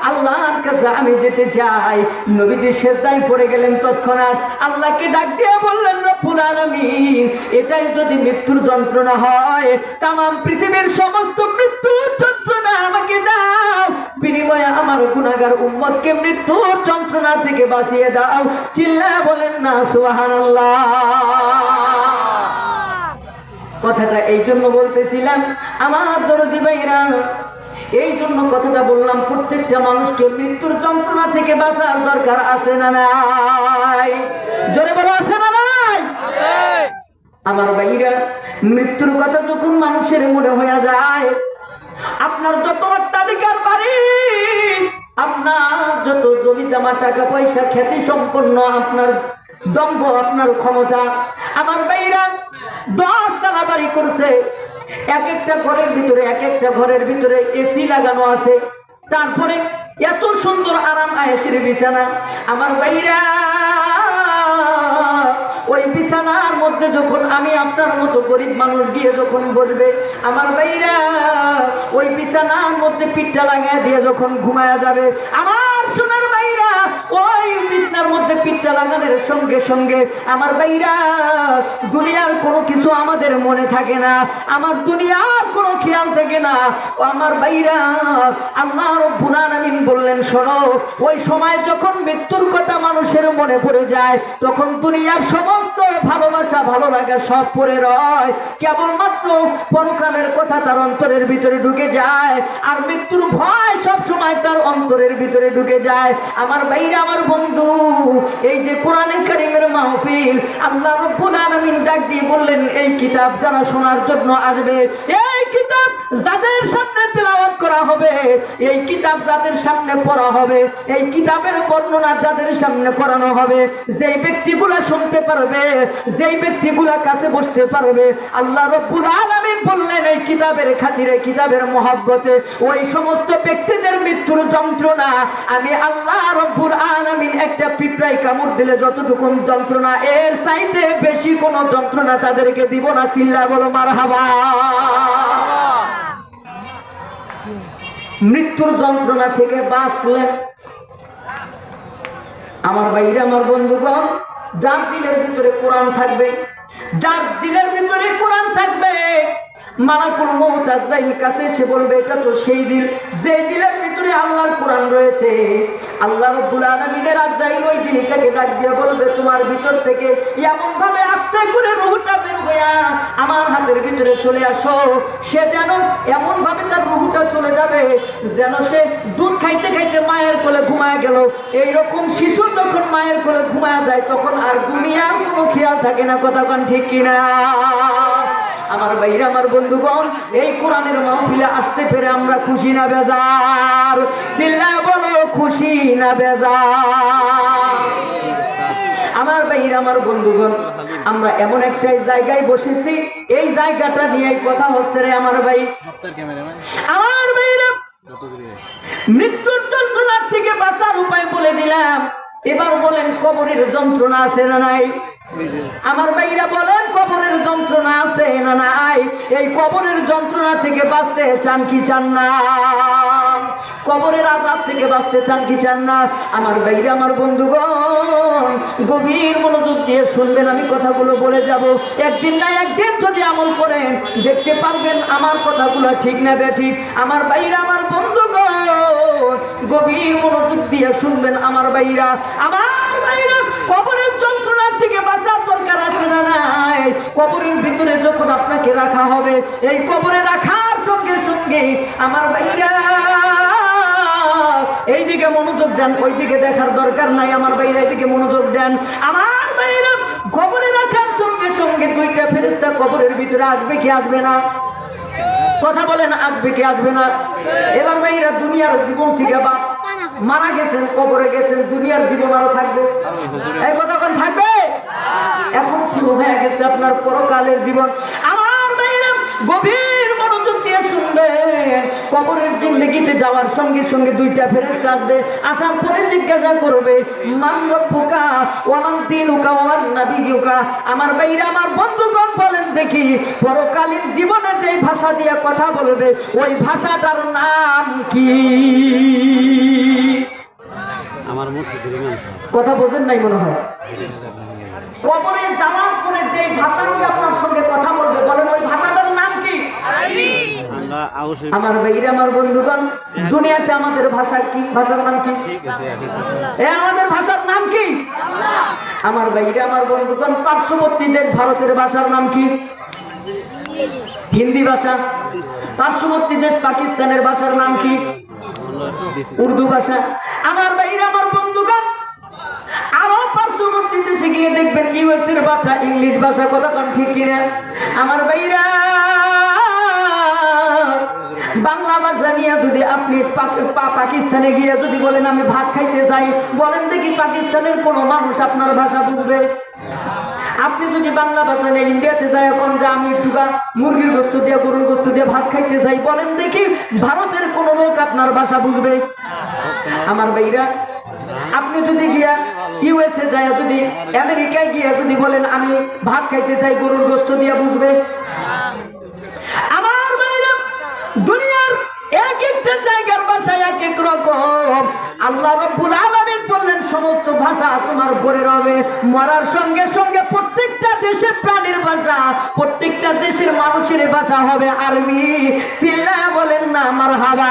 আল্লাহর কাছে আমি যেতে চাই। নবীজি সিজদায় পড়ে গেলেন। তৎক্ষণাৎ আল্লাহকে ডাক দিয়ে বললেন রব্বুল আলামিন, এটাই যদি মৃত্যুর যন্ত্রণা হয়, তামাম পৃথিবীর সমস্ত মৃত্যুর যন্ত্রণা আমাকে দাও, বিনিময়ে আমার গুনাহগার উম্মতকে মৃত্যুর যন্ত্রণা থেকে বাঁচিয়ে দাও। চিল্লায়া বলেন না সুবহানাল্লাহ। কথাটা এই জন্য বলতেছিলাম আমার দরদি ভাইরা, এই জন্য কথাটা বললাম, প্রত্যেকটা মানুষকে মৃত্যুর যন্ত্রণা থেকে বাঁচার দরকার আছে না নাই? জোরে বলো আছে না নাই? আমার ভাইরা, মৃত্যুর কথা যখন মানুষের মনে হয়ে যায়, আপনার যত অট্টালিকার বাড়ি, আপনার যত জমি জমা টাকা পয়সা খ্যাতি সম্পন্ন আপনার দম্ভ, আপনার ক্ষমতা, আমার ভাইরা 10 তলা বাড়ি করছে, এক একটা ঘরের ভিতরে এসি লাগানো আছে, তারপরে এত সুন্দর আরাম আয়েশের বিছানা, আমার ভাইরা ওই বিছানার মধ্যে যখন আমি আপনার মতো গরিব মানুষ গিয়ে যখন বসবে, আমার ভাইরা ওই বিছানার মধ্যে পিঠটা লাগায় দিয়ে যখন ঘুমায়া যাবে, আমার সোনার ভাইরা ওই বিছানার মধ্যে পিঠটা লাগানোর সঙ্গে সঙ্গে আমার ভাইরা দুনিয়ার কোনো কিছু আমাদের মনে থাকে না, আমার দুনিয়ার কোনো খেয়াল থাকে না। আমার ভাইরা আল্লাহ রাব্বুল আলামিন বললেন শোনো, ওই সময় যখন মৃত্যুর কথা মানুষের মনে পড়ে যায়, তখন দুনিয়ার সমস্ত ভালোবাসা ভালো লাগা সব পড়ে রয়, কেবলমাত্র পরকালের কথা তার অন্তরের ভিতরে ঢুকে যায়, আর মৃত্যুর ভয় সব সময় তার অন্তরের ভিতরে ঢুকে যায়। আমার ভাইরা, আমার বন্ধু, এই যে কোরআনে কারীমের মাহফিল, আল্লাহ রাব্বুল আলামিন ডাক দিয়ে বললেন এই কিতাব যারা শোনার জন্য আসবে, এই কিতাব যাদের সামনে তেলাওয়াত করা হবে, এই কিতাব যাদের সামনে পড়া হবে, এই কিতাবের বর্ণনা যাদের সামনে করানো হবে, যেই ব্যক্তিগুলা শুনতে পারবে, যেই ব্যক্তিগুলা কাছে বসতে পারবে, আল্লাহ রাব্বুল আলামিন বললেন এই কিতাবের খাতিরে, কিতাবের মহব্বতে ওই সমস্ত ব্যক্তিদের মৃত্যুর যন্ত্রণা আমি আল্লাহ রাব্বুল আলামিন একটা পিঁপড়ায় কামড় দিলে যতটুকু যন্ত্রণা, এর চাইতে বেশি কোনো যন্ত্রণা তাদেরকে দিব না। চিল্লায় বলো মারহাবা। মৃত্যুর যন্ত্রণা থেকে বাঁচলেন আমার ভাইরা, আমার বন্ধুগণ, যার দিলের ভিতরে কোরআন থাকবে, যার দিলের ভিতরে কোরআন থাকবে, মালাকুল মউত আজরাইল কাছে এসে বলবে এটা তো সেই দিল যে দিলের ভিতরে আল্লাহর কোরআন রয়েছে। আল্লাহ রাব্বুল আলামিনের আজরাইল ওই দিলটাকে ডাক দিয়ে বলবে তোমার ভিতর থেকে এমন ভাবে আস্তে করে রূহটা বের হইয়া আমার হাতের ভিতরে চলে আসো। সে যেন এমন ভাবে তার রূহটা চলে যাবে যেন সে দুধ খাইতে খাইতে মায়ের কোলে ঘুমায় গেল। এইরকম শিশু যখন মায়ের কোলে ঘুমায় যায় তখন আর দুনিয়ার কোনো খেয়াল থাকে না। কথা কোন ঠিক কিনা? আমার ভাইরা, আমার বন্ধুগণ, এই কোরআনের মাহফিলে আসতে পেরে আমরা খুশি না বেজার? চিল্লায় বলো খুশি না বেজার? আমার ভাইরা, আমার বন্ধুগণ, আমরা এমন একটা জায়গায় বসেছি, এই জায়গাটা নিয়ে কথা হচ্ছে রে আমার ভাই। আমার ভাইরা, মৃত্যুর যন্ত্রণার থেকে বাঁচার উপায় বলে দিলাম। এবার বলেন কবরের যন্ত্রণা আছে না নাই? আমার ভাইরা বলেন কবরের যন্ত্রণা আছে না নাই? এই কবরের যন্ত্রণা থেকে বাঁচতে চান কি চান না? কবরের আযাব থেকে বাঁচতে চান কি চান না? আমার ভাইরা, আমার বন্ধুগণ, গভীর মনোযোগ দিয়ে শুনবেন, আমি কথাগুলো বলে যাব। একদিন না একদিন যদি আমল করেন দেখতে পারবেন আমার কথাগুলো ঠিক না বেঠিক। আমার ভাইরা, আমার বন্ধুগণ, গভীর মনোযোগ দিয়ে শুনবেন আমার ভাইরা, আমার ভাইরা, কবরের যন্ত্রণা থেকে বাঁচার দরকার আছে না নাই? কবরের ভিতরে যখন আপনাকে রাখা হবে, এই কবরে রাখার সঙ্গে সঙ্গে আমার ভাইরা এইদিকে মনোযোগ দেন, ওইদিকে দেখার দরকার নাই। আমার ভাইরা এইদিকে মনোযোগ দেন। আমার ভাইরা, কবরে রাখার সঙ্গে সঙ্গে দুইটা ফেরেশতা কবরের ভিতরে আসবে কি আসবে না? কথা বলেন, আসবে কি আসবে না? এবার ভাইরা, দুনিয়ার জীবন থেকে বা মারা গেছেন, কবরে গেছেন, দুনিয়ার জীবন আরো থাকবে? এই কতক্ষণ থাকবে? এখন শুরু হয়ে গেছে আপনার পরকালের জীবন। আমার ভাইরা, গভীর মনোযোগ দিয়ে শুনবেন, কবরের জিন্দেগিতে যাওয়ার সঙ্গে সঙ্গে দুইটা ফেরেশতা আসবে, আসার পরে জিজ্ঞাসা করবে মান রব্বুকা ওয়া মান দীনুকা ওয়া মান নাবিয়ুকা। আমার ভাইরা, আমার বন্ধুগণ, বলেন দেখি পরকালীন জীবনে যে ভাষা দিয়ে কথা বলবে ওই ভাষাটার নাম কি? আমার কথা বোঝেন নাই মনে হয়। কবরে যাওয়ার পরে যে ভাষা নিয়ে আপনার সঙ্গে কথা বলবে, বলেন ওই ভাষাটার নাম কি? আমার ভাইরা, আমার বন্ধুগণ, দুনিয়াতে আমাদের ভাষা কি? ভাষার নাম কি? আমাদের ভাষার নাম কি? আমার ভাইরা, আমার বন্ধুগণ, পার্শ্ববর্তী দেশ ভারতের ভাষার নাম কি? হিন্দি ভাষা। পার্শ্ববর্তী দেশ পাকিস্তানের ভাষার নাম কি? উর্দু ভাষা। আমার ভাইরা, আমার বন্ধুগণ, আরো পার্শ্ববর্তী দেশে গিয়ে দেখবেন ইউএস এর ভাষা, ইংলিশ ভাষা। কথা কোন ঠিক কিনা? আমার ভাইরা, বাংলা ভাষা নিয়ে যদি আপনি পাকিস্তানে গিয়ে যদি বলেন আমি ভাত খাইতে চাই, বলেন দেখি পাকিস্তানের কোন মানুষ আপনার ভাষা বুঝবে? আপনি যদি বাংলা ভাষা নিয়ে ইন্ডিয়াতে যাই এখন যে আমি একটুকা মুরগির গোস্ত দিয়ে গরুর গোস্ত দিয়ে ভাত খাইতে চাই, বলেন দেখি ভারতের কোন লোক আপনার ভাষা বুঝবে? আমার ভাইরা, আপনি যদি গিয়া ইউএসএ যায়, যদি আমেরিকায় গিয়ে যদি বলেন আমি ভাত খাইতে চাই গরুর গোস্ত দিয়ে, বুঝবে? আমার ভাইরা, দুনিয়ার এক একটা জায়গার ভাষা এক এক রকম। আল্লাহ রাব্বুল আলামিন বললেন সমস্ত ভাষা তোমার উপরে রবে। মরার সঙ্গে সঙ্গে প্রত্যেকটা দেশের প্রাণীর ভাষা, প্রত্যেকটা দেশের মানুষের ভাষা হবে আরবি। চিল্লায়া বলেন না মারহাবা।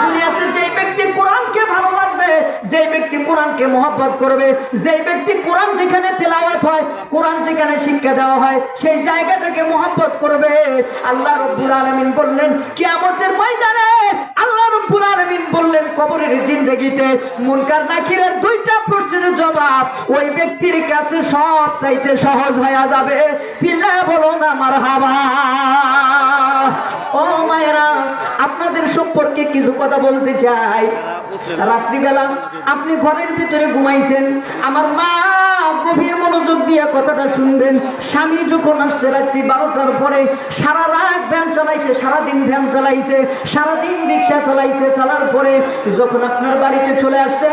দুনিয়াতে যে ব্যক্তি কোরআনকে ভালোবাসবে, যে ব্যক্তি কোরআনকে মহব্বত করবে, যে ব্যক্তি কোরআন যেখানে তেলাওয়াত হয়, কোরআন যেখানে শিক্ষা দেওয়া হয়, সেই জায়গাটাকে মহব্বত করবে। আল্লাহ রাব্বুল আলামিন বললেন কিয়ামতের ময়দানে, আল্লাহ রাব্বুল আলামিন বললেন কবরের জিন্দেগিতে মুনকার নাকিরের দুইটা প্রশ্নের জবাব ওই ব্যক্তির কাছে সব চাইতে সহজ হয়ে যাবে। চিল্লায়া বলো না মারহাবা। ও মায়েরা, আপনাদের সম্পর্কে কিছু কথা বলতে চাই। রাত্রিবেলা আপনি ঘরের ভিতরে ঘুমাইছেন, আমার মা গভীর মনোযোগ দিয়ে কথাটা শুনবেন। স্বামী যখন আসছে রাত্রি 12টার পরে, সারা রাত ভ্যান চালাইছে, সারাদিন ভ্যান চালাইছে, সারাদিন রিক্সা চালাইছে, চালার পরে যখন আপনার বাড়িতে চলে আসছে,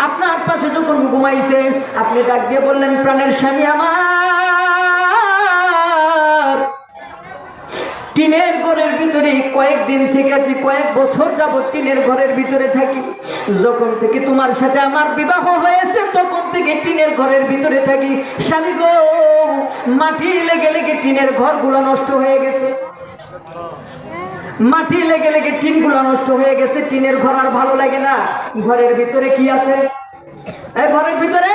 আপনার পাশে যখন ঘুমাইছে, আপনি ডাক দিয়ে বললেন প্রাণের স্বামী আমার, টিনের ঘরের ভিতরে কয়েকদিন থেকে আছি, কয়েক বছর যাবত টিনের ঘরের ভিতরে থাকি। যখন থেকে তোমার সাথে আমার বিবাহ হয়েছে তখন থেকে টিনের ঘরের ভিতরে থাকি। স্বামী গো, মাটি লেগে লেগে টিনের ঘরগুলো নষ্ট হয়ে গেছে, মাটি লেগে লেগে টিনগুলো নষ্ট হয়ে গেছে, টিনের ঘর আর ভালো লাগে না। ঘরের ভিতরে কি আছে? এই ঘরের ভিতরে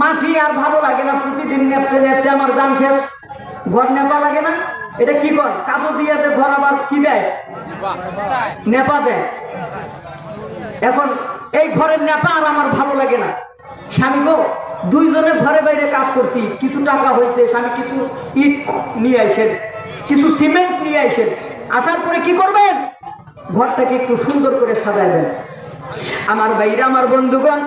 মাটি আর ভালো লাগে না, প্রতিদিন নেপতে নেপতে আমার জান শেষ। ঘর নেপা লাগে না? এটা কি কর? কাপড় দিয়ে ঘর আবার কি দেয়? নেপা দেয়। এখন এই ঘরের নেপা আর আমার ভালো লাগে না। স্বামী গো, দুইজনে ঘরে বাইরে কাজ করছি, কিছু টাকা হয়েছে, স্বামী কিছু ইট নিয়ে আসেন, কিছু সিমেন্ট নিয়ে আসেন, আসার পরে কি করবেন? ঘরটাকে একটু সুন্দর করে সাজায় দেন। আমার ভাইরা, আমার বন্ধুগণ,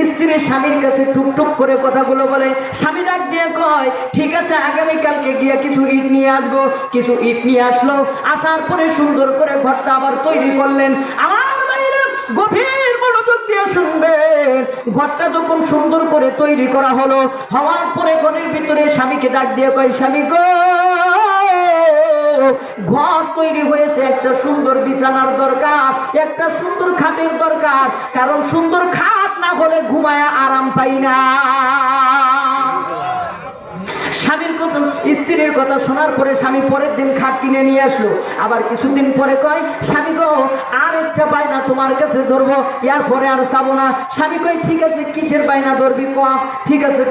স্ত্রী স্বামীর কাছে টুকটুক করে কথাগুলো বলে। স্বামী ডাক দিয়ে কয় ঠিক আছে, আগামীকালকে গিয়ে কিছু ইট নিয়ে আসবো। কিছু ইট নিয়ে আসলো, আসার পরে সুন্দর করে ঘরটা আবার তৈরি করলেন। আমার ভাইরা গভীর মনোযোগ দিয়ে শুনবেন। ঘরটা যখন সুন্দর করে তৈরি করা হলো, হওয়ার পরে ঘরের ভিতরে স্বামীকে ডাক দিয়ে কয় স্বামী গো, ঘর তৈরি হয়েছে, একটা সুন্দর বিছানার দরকার, একটা সুন্দর খাটের দরকার, কারণ সুন্দর খাট না হলে ঘুমায় আরাম পাই না। স্বামীর কথা, স্ত্রীর কথা শোনার পরে স্বামী পরের দিন খাট কিনে নিয়ে আসলো। আবার কিছুদিন পরে কয় স্বামী গো, আর একটা বায়না তোমার কাছে ধরবো, এর পরে আর চাবো না। স্বামী কয় ঠিক আছে, কিসের বায়না ধরবি ক? ঠিক আছে,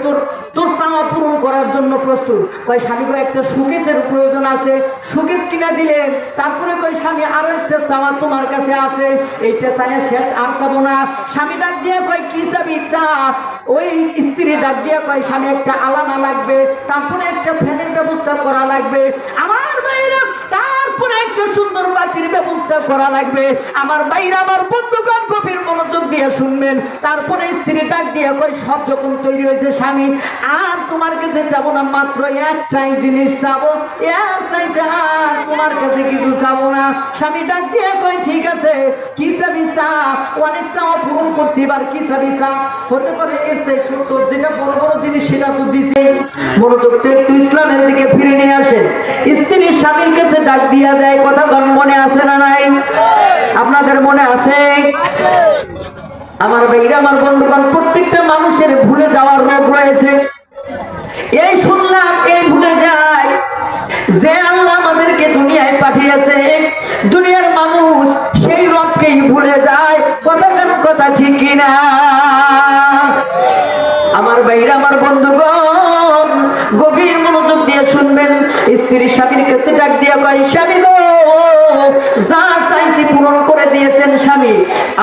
তোর চাওয়া পূরণ করার জন্য প্রস্তুত। কয় স্বামী কয় একটা সুকেজের প্রয়োজন আছে, সুকেজ কিনা দিলেন। তারপরে কয় স্বামী আরো একটা চাওয়া তোমার কাছে আছে, এইটা চাইয়া শেষ, আর চাবো না। স্বামী ডাক দিয়ে কয় কি চাবি? চা। ওই স্ত্রী ডাক দিয়ে কয় স্বামী একটা আলানা লাগবে, তারপরে একটা ফ্যানের ব্যবস্থা করা লাগবে। আমার ভাইরা, তার তারপরে একটা সুন্দর বাতির ব্যবস্থা করা লাগবে। আমার বাইরে আমার বন্ধুগণ গভীর মনোযোগ দিয়ে শুনবেন। তারপরে স্ত্রী ডাক দিয়ে কই সব যখন তৈরি হয়েছে স্বামী আর তোমার কাছে যাবো না, মাত্র একটাই জিনিস চাবো, এর চাইতে আর তোমার কাছে কিছু চাবো না। স্বামী ডাক দিয়ে কই ঠিক আছে, কি চাবি চা, অনেক চাওয়া পূরণ করছি, এবার কি চাবি চা, হতে পারে এসে ছোট যেটা বড় বড় জিনিস সেটা তো দিছে। মনোযোগটা একটু ইসলামের দিকে ফিরে নিয়ে আসে। স্ত্রী স্বামীর কাছে ডাক দিয়া দেয়, কথা মনে আছে না নাই? আপনাদের মনে আছে? আমার ভাইরা আমার বন্ধুগণ, প্রত্যেকটা মানুষের ভুলে যাওয়ার রোগ রয়েছে। এই শুনলাম এই ভুলে যায় যে আল্লাহ আমাদেরকে দুনিয়ায় পাঠিয়েছে, দুনিয়ার মানুষ সেই রবকেই ভুলে যায়। কথা ঠিক কিনা? আমার ভাইরা আমার বন্ধুগণ গভীর মনোযোগ দিয়ে শুনবেন। স্ত্রী স্বামীর কাছে ডাক দিয়ে কয়, স্বামী গো, যা চাইছি পূরণ করে দিয়েছেন স্বামী,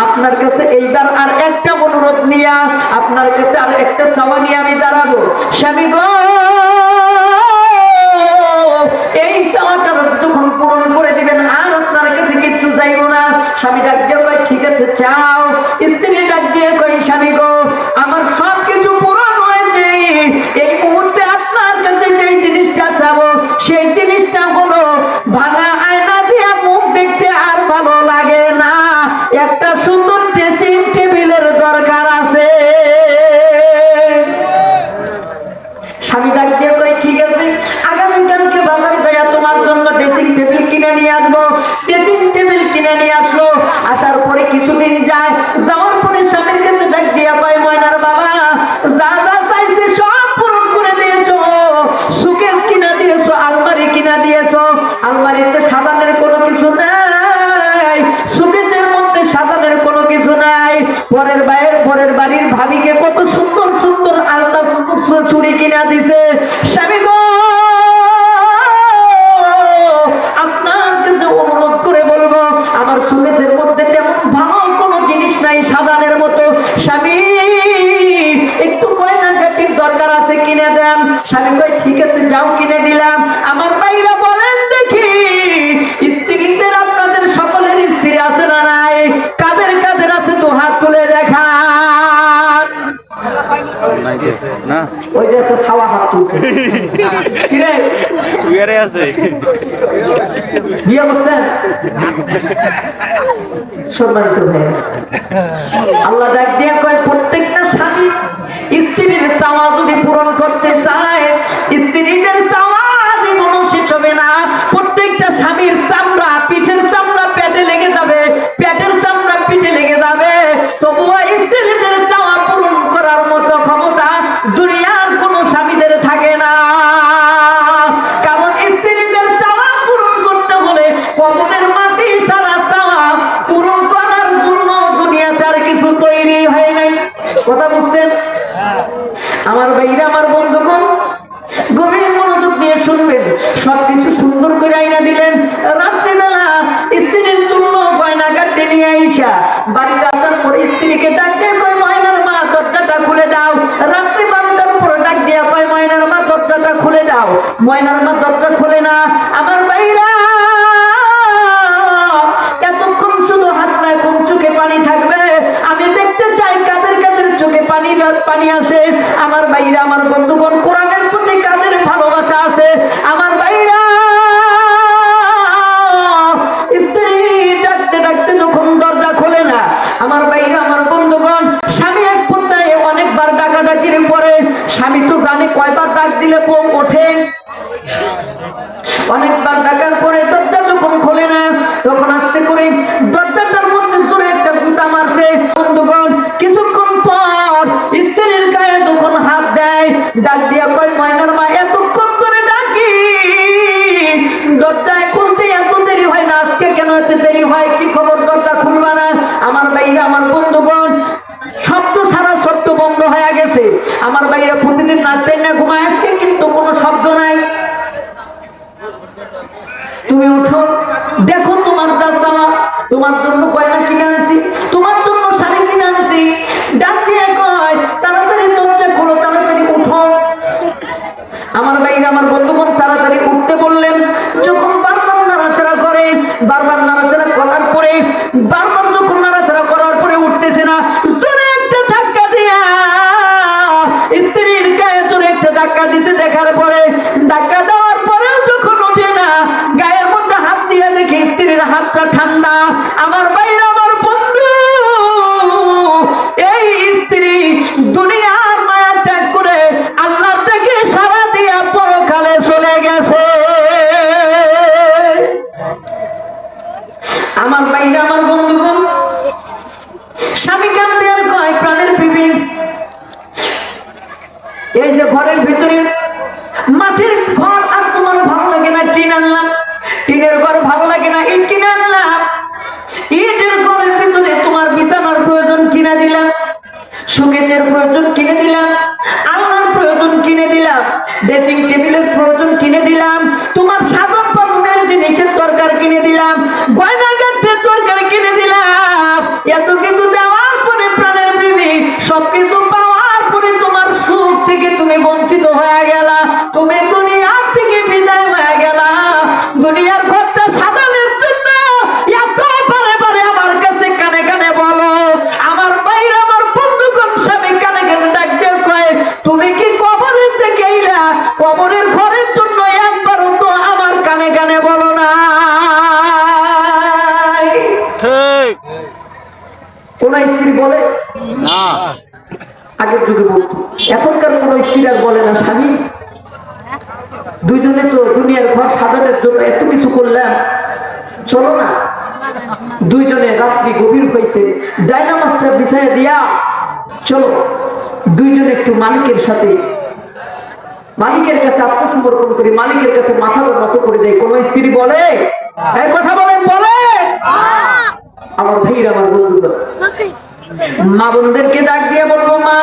আপনার কাছে এইবার আর একটা অনুরোধ নিয়ে, আপনার কাছে আর একটা চাওয়া নিয়ে আমি দাঁড়াবো। স্বামী গো, এই চাওয়াটা যখন পূরণ করে দিবেন আর আপনার কাছে কিচ্ছু চাইবো না। স্বামী ডাক দিয়ে কয় ঠিক আছে চাও। স্ত্রী ডাক দিয়ে কয়, স্বামী গো, আমার সব কিছু পূরণ হয়েছে, এই মুহূর্তে আপনার কাছে যে জিনিসটা চাবো সেই জিনিসটা হলো ভাঙা আয়না দিয়ে মুখ দেখতে আর ভালো লাগে না, একটা সুন্দর ড্রেসিং টেবিলের দরকার আছে। স্বামী ডাক দিয়ে কয় ঠিক আছে, আগামীকালকে বাজারে যাইয়া তোমার জন্য ড্রেসিং টেবিল কিনে নিয়ে আসবো। ড্রেসিং টেবিল কিনে নিয়ে আসলো। আসার পরে কিছুদিন যায়, যাওয়ার পরে স্বামীর কাছে ডাক দিয়া কয়, ময়নার বাবা, যা যা চাইছে সব পূরণ করে দিয়েছো, সুকেস কিনা দিয়েছো, আলমারি কিনা দিয়েছো। আলমারিতে সাজানোর কোনো কিছু নাই, সুকেসের মধ্যে সাজানোর কোনো কিছু নাই। পরের বাড়ির ভাবিকে কত সুন্দর সুন্দর আলতা চুড়ি কিনা দিছে। স্বামী গো, আপনার কাছে অনুরোধ করে বলবো, আমার সুকেসের মধ্যে তেমন ভালো কোনো জিনিস নাই সাজানোর মতো। স্বামী একটু গয়নাগাটির দরকার আছে, কিনে দেন। স্বামী কয় ঠিক আছে যাও, কিনে দিলাম। আমার ভাইরা বলেন দেখি, স্ত্রীদের আপনাদের সকলের স্ত্রী আছে না নাই? কাদের কাদের আছে তো হাত তুলে দেখা। ওই যে একটা ছাওয়া হাত তুলছে, বিয়ে করছেন? সম্মানিত ভাই, আল্লাহ ডাক দিয়ে কয়, প্রত্যেকটা স্বামী স্ত্রীর চাওয়া যদি পূরণ করতে চায়, স্ত্রীদের চাওয়া জীবনও শেষ হবে না। প্রত্যেকটা স্বামীর চামড়া, পিঠের চামড়া পেটে লেগে যাবে, পেটের চামড়া পিঠে লেগে যাবে, তবুও স্ত্রীদের চাওয়া পূরণ করার মতো ক্ষমতা দুনিয়ার কোনো স্বামীদের থাকে না। কারণ স্ত্রীদের চাওয়া পূরণ করতে হলে কবরের মাটি ছাড়া চাওয়া পূরণ করার জন্য দুনিয়াতে আর কিছু তৈরি হয় নাই। কথা বুঝছেন? আমার ভাইরা আমার বন্ধুগণ গভীর মনোযোগ দিয়ে শুনবেন। সবকিছু সুন্দর করে আইনা দিলেন। রাত্রিবেলা স্ত্রীর জন্য গয়নাগাটি নিয়ে আইসা বাড়িতে আসার পরে স্ত্রীকে ডাক দিয়ে কয়, ময়নার মা দরজাটা খুলে দাও। রাত্রি 12টার পরে ডাক দিয়ে কয়, ময়নার মা দরজাটা খুলে দাও। ময়নার মা দরজা খুলে না। আমার ভাইরা এতক্ষণ শুধু হাসনায় কোন চোখে পানি থাকবে, আমি দেখতে চাই কাদের কাদের চোখে পানি আসে। আমার ভাইরা আমার বন্ধুগণ, কোরআনের প্রতি কাদের ভালোবাসা আছে। আমার ভাইরা স্ত্রী ডাকতে ডাকতে যখন দরজা খোলে না, আমার ভাইরা আমার বন্ধুগণ, স্বামী এক পর্যায়ে অনেকবার ডাকাডাকির পরে, স্বামী তো জানে কয়বার ডাক দিলে বউ ওঠে, অনেকবার ডাকার পরে দরজা যখন খোলে না, তখন আস্তে করে দরজাটার মধ্যে জোরে একটা গুতা মারছে। বন্ধুগণ, কিছুক্ষণ পর স্ত্রীর গায়ে যখন হাত দেয়, ডাক দিয়া কয়, ময়নার মা এতক্ষণ করে ডাকি, দরজায় খুলতে এত দেরি হয় না, আজকে কেন এত দেরি হয়? কি খবর, দরজা খুলবা না? আমার ভাইরা আমার বন্ধুগণ, শব্দ সারা শব্দ বন্ধ হয়ে গেছে। আমার ভাইরা প্রতিদিন নাচতেন না ঘুমায়, আজকে কিন্তু কোনো শব্দ নাই। তুমি উঠো, দেখো তোমার যা চাওয়া, তোমার জন্য গয়না কিনে আনছি, তোমার জন্য শাড়ি কিনে আনছি। ডাক দিয়ে কয়, তাড়াতাড়ি দরজা খোলো, তাড়াতাড়ি উঠো। আমার ভাইরা আমার বন্ধুগণ তাড়াতাড়ি উঠতে বললেন। যখন বারবার নাড়াচাড়া ডাকতেছে, দেখার পরে ধাক্কা দেওয়ার পরেও যখন ওঠে না, গায়ের মধ্যে হাত দিয়ে দেখে স্ত্রীর হাতটা ঠান্ডা। আমার বাইরে আমার বন্ধু, এই স্ত্রী দুনিয়ার মায়া ত্যাগ করে আল্লাহর থেকে সারা দিয়া পরকালে চলে গেছে। আমার বাইরে আমার বন্ধুগণ, স্বামী কান্দে আর কয়, প্রাণের বিবি, এই যে ঘরের ভিতরে মাটির ঘর আর তোমার ভালো লাগে না, টিন আনলাম, টিনের ঘর ভালো লাগে না, ইট কিনে আনলাম, ইটের ঘরের ভিতরে তোমার বিছানার প্রয়োজন কিনে দিলাম, শোকেজের প্রয়োজন কিনে দিলাম, আলনার প্রয়োজন কিনে দিলাম, ড্রেসিং টেবিলের প্রয়োজন কিনে দিলাম, তোমার সাধারণ পালনের জিনিসের দরকার কিনে দিলাম, গয়নাগাটের দরকার কিনে দিলাম। এত কিছু দেওয়ার পরে প্রাণের বিবি, সবকিছু পাওয়ার পরে তোমার সুখ থেকে তুমি বঞ্চিত হয়ে গেলা, তুমি দুনিয়ার থেকে বিদায় হয়ে গেলা। দুনিয়ার ঘরটা সাজানোর জন্য এত বারে বারে আমার কাছে কানে কানে বলো। আমার বাইরে আমার বন্ধুগণ, স্বামী কানে কানে ডাক দিয়ে কয়, তুমি কি কবরের থেকে এলা? কবরের ঘরের জন্য একবারও তো আমার কানে কানে বলো না। কোন স্ত্রী বলে না? আগের যুগে বলতো, এখনকার কোন স্ত্রী আর বলে না। স্বামী দুইজনে তো দুনিয়ার ঘর সাজানোর জন্য এত কিছু করলাম, চলো না দুইজনে রাত্রি গভীর হয়েছে, জায়নামাজটা বিছাইয়া দিয়া চলো দুইজনে একটু মালিকের সাথে, মালিকের কাছে আত্মসমর্পণ করি, মালিকের কাছে মাথা নত করে দেয়। কোন স্ত্রী বলে? এই কথা বলেন, বলে? আমার ভাইরা আমার বন্ধুরা, মা বোনদেরকে ডাক দিয়ে বলবো, মা,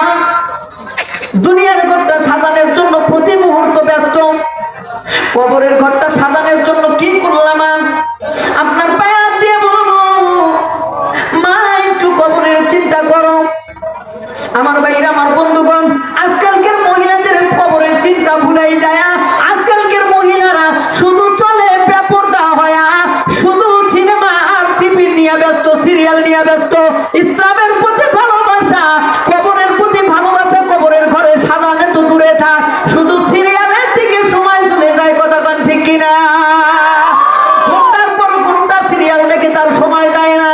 দুনিয়ার ঘরটা সাজানোর জন্য প্রতি মুহূর্ত ব্যস্ত, কবরের ঘরটা সাজানোর জন্য কি করলাম? আপনার পায়ে হাত দিয়ে বলবো, মা, একটু কবরের চিন্তা করো। আমার ভাইরা আমার বন্ধুগণ, আজকালকার মহিলাদের কবরের চিন্তা ভুলাই যায়। আজকালকার মহিলারা শুধু চলে বেপরদা হয়া, শুধু সিনেমা আর টিভি নিয়ে ব্যস্ত, সিরিয়াল নিয়ে ব্যস্ত। ইসলামের প্রতি ভালোবাসা, কবরের প্রতি ভালোবাসা, কবরের ঘরে সাজানো তো দূরে থাক, শুধু সিরিয়ালের দিকে সময় চলে যায়। কথা কান ঠিক কিনা? ঘন্টার পর ঘন্টা সিরিয়াল দেখে তার সময় যায় না।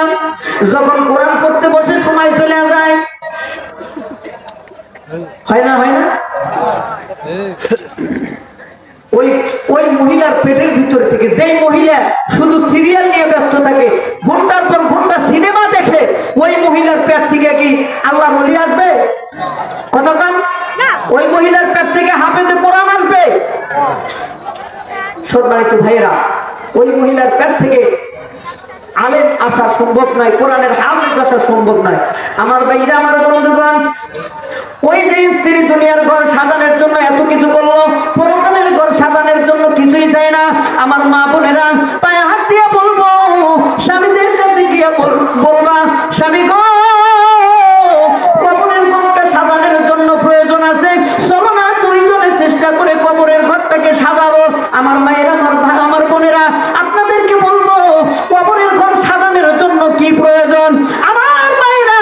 যখন কোরআন পড়তে বসে সময় চলে যায়। হয় না? হয় না? ওই মহিলার পেটের ভিতর থেকে, যেই মহিলা শুধু সিরিয়াল নিয়ে ব্যস্ত থাকে, ঘন্টার পর ঘন্টা সিনেমা দেখে, ওই মহিলার পেট থেকে কি আল্লাহ ওলি আসবে? কথা কান? ওই মহিলার পেট থেকে হাফেজে কোরআন আসবে? সম্মানিত ভাইয়েরা, ওই মহিলার পেট থেকে আলেম আসা সম্ভব নয়, কোরআনের হাফেজ আসা সম্ভব নয়। আমার ভাইরা আমার বন্ধুগণ, ওই যে স্ত্রী দুনিয়ার ঘর সাজানোর জন্য এত কিছু করলো, পরকালের ঘর সাজানোর জন্য কিছুই চায় না। আমার মা বোনেরা, পায়ে হাত দিয়ে বলবো, স্বামীদের কাছে গিয়ে বলবা, স্বামী গো, কবরের ঘরটা সাজানোর জন্য প্রয়োজন আছে, চলো না দুইজনে চেষ্টা করে কবরের ঘরটাকে সাজাবো। আমার মায়েরা, আমার বোনেরা, আপনাদেরকে বলবো, কবরের ঘর সাজানোর জন্য কি প্রয়োজন? আমার মায়েরা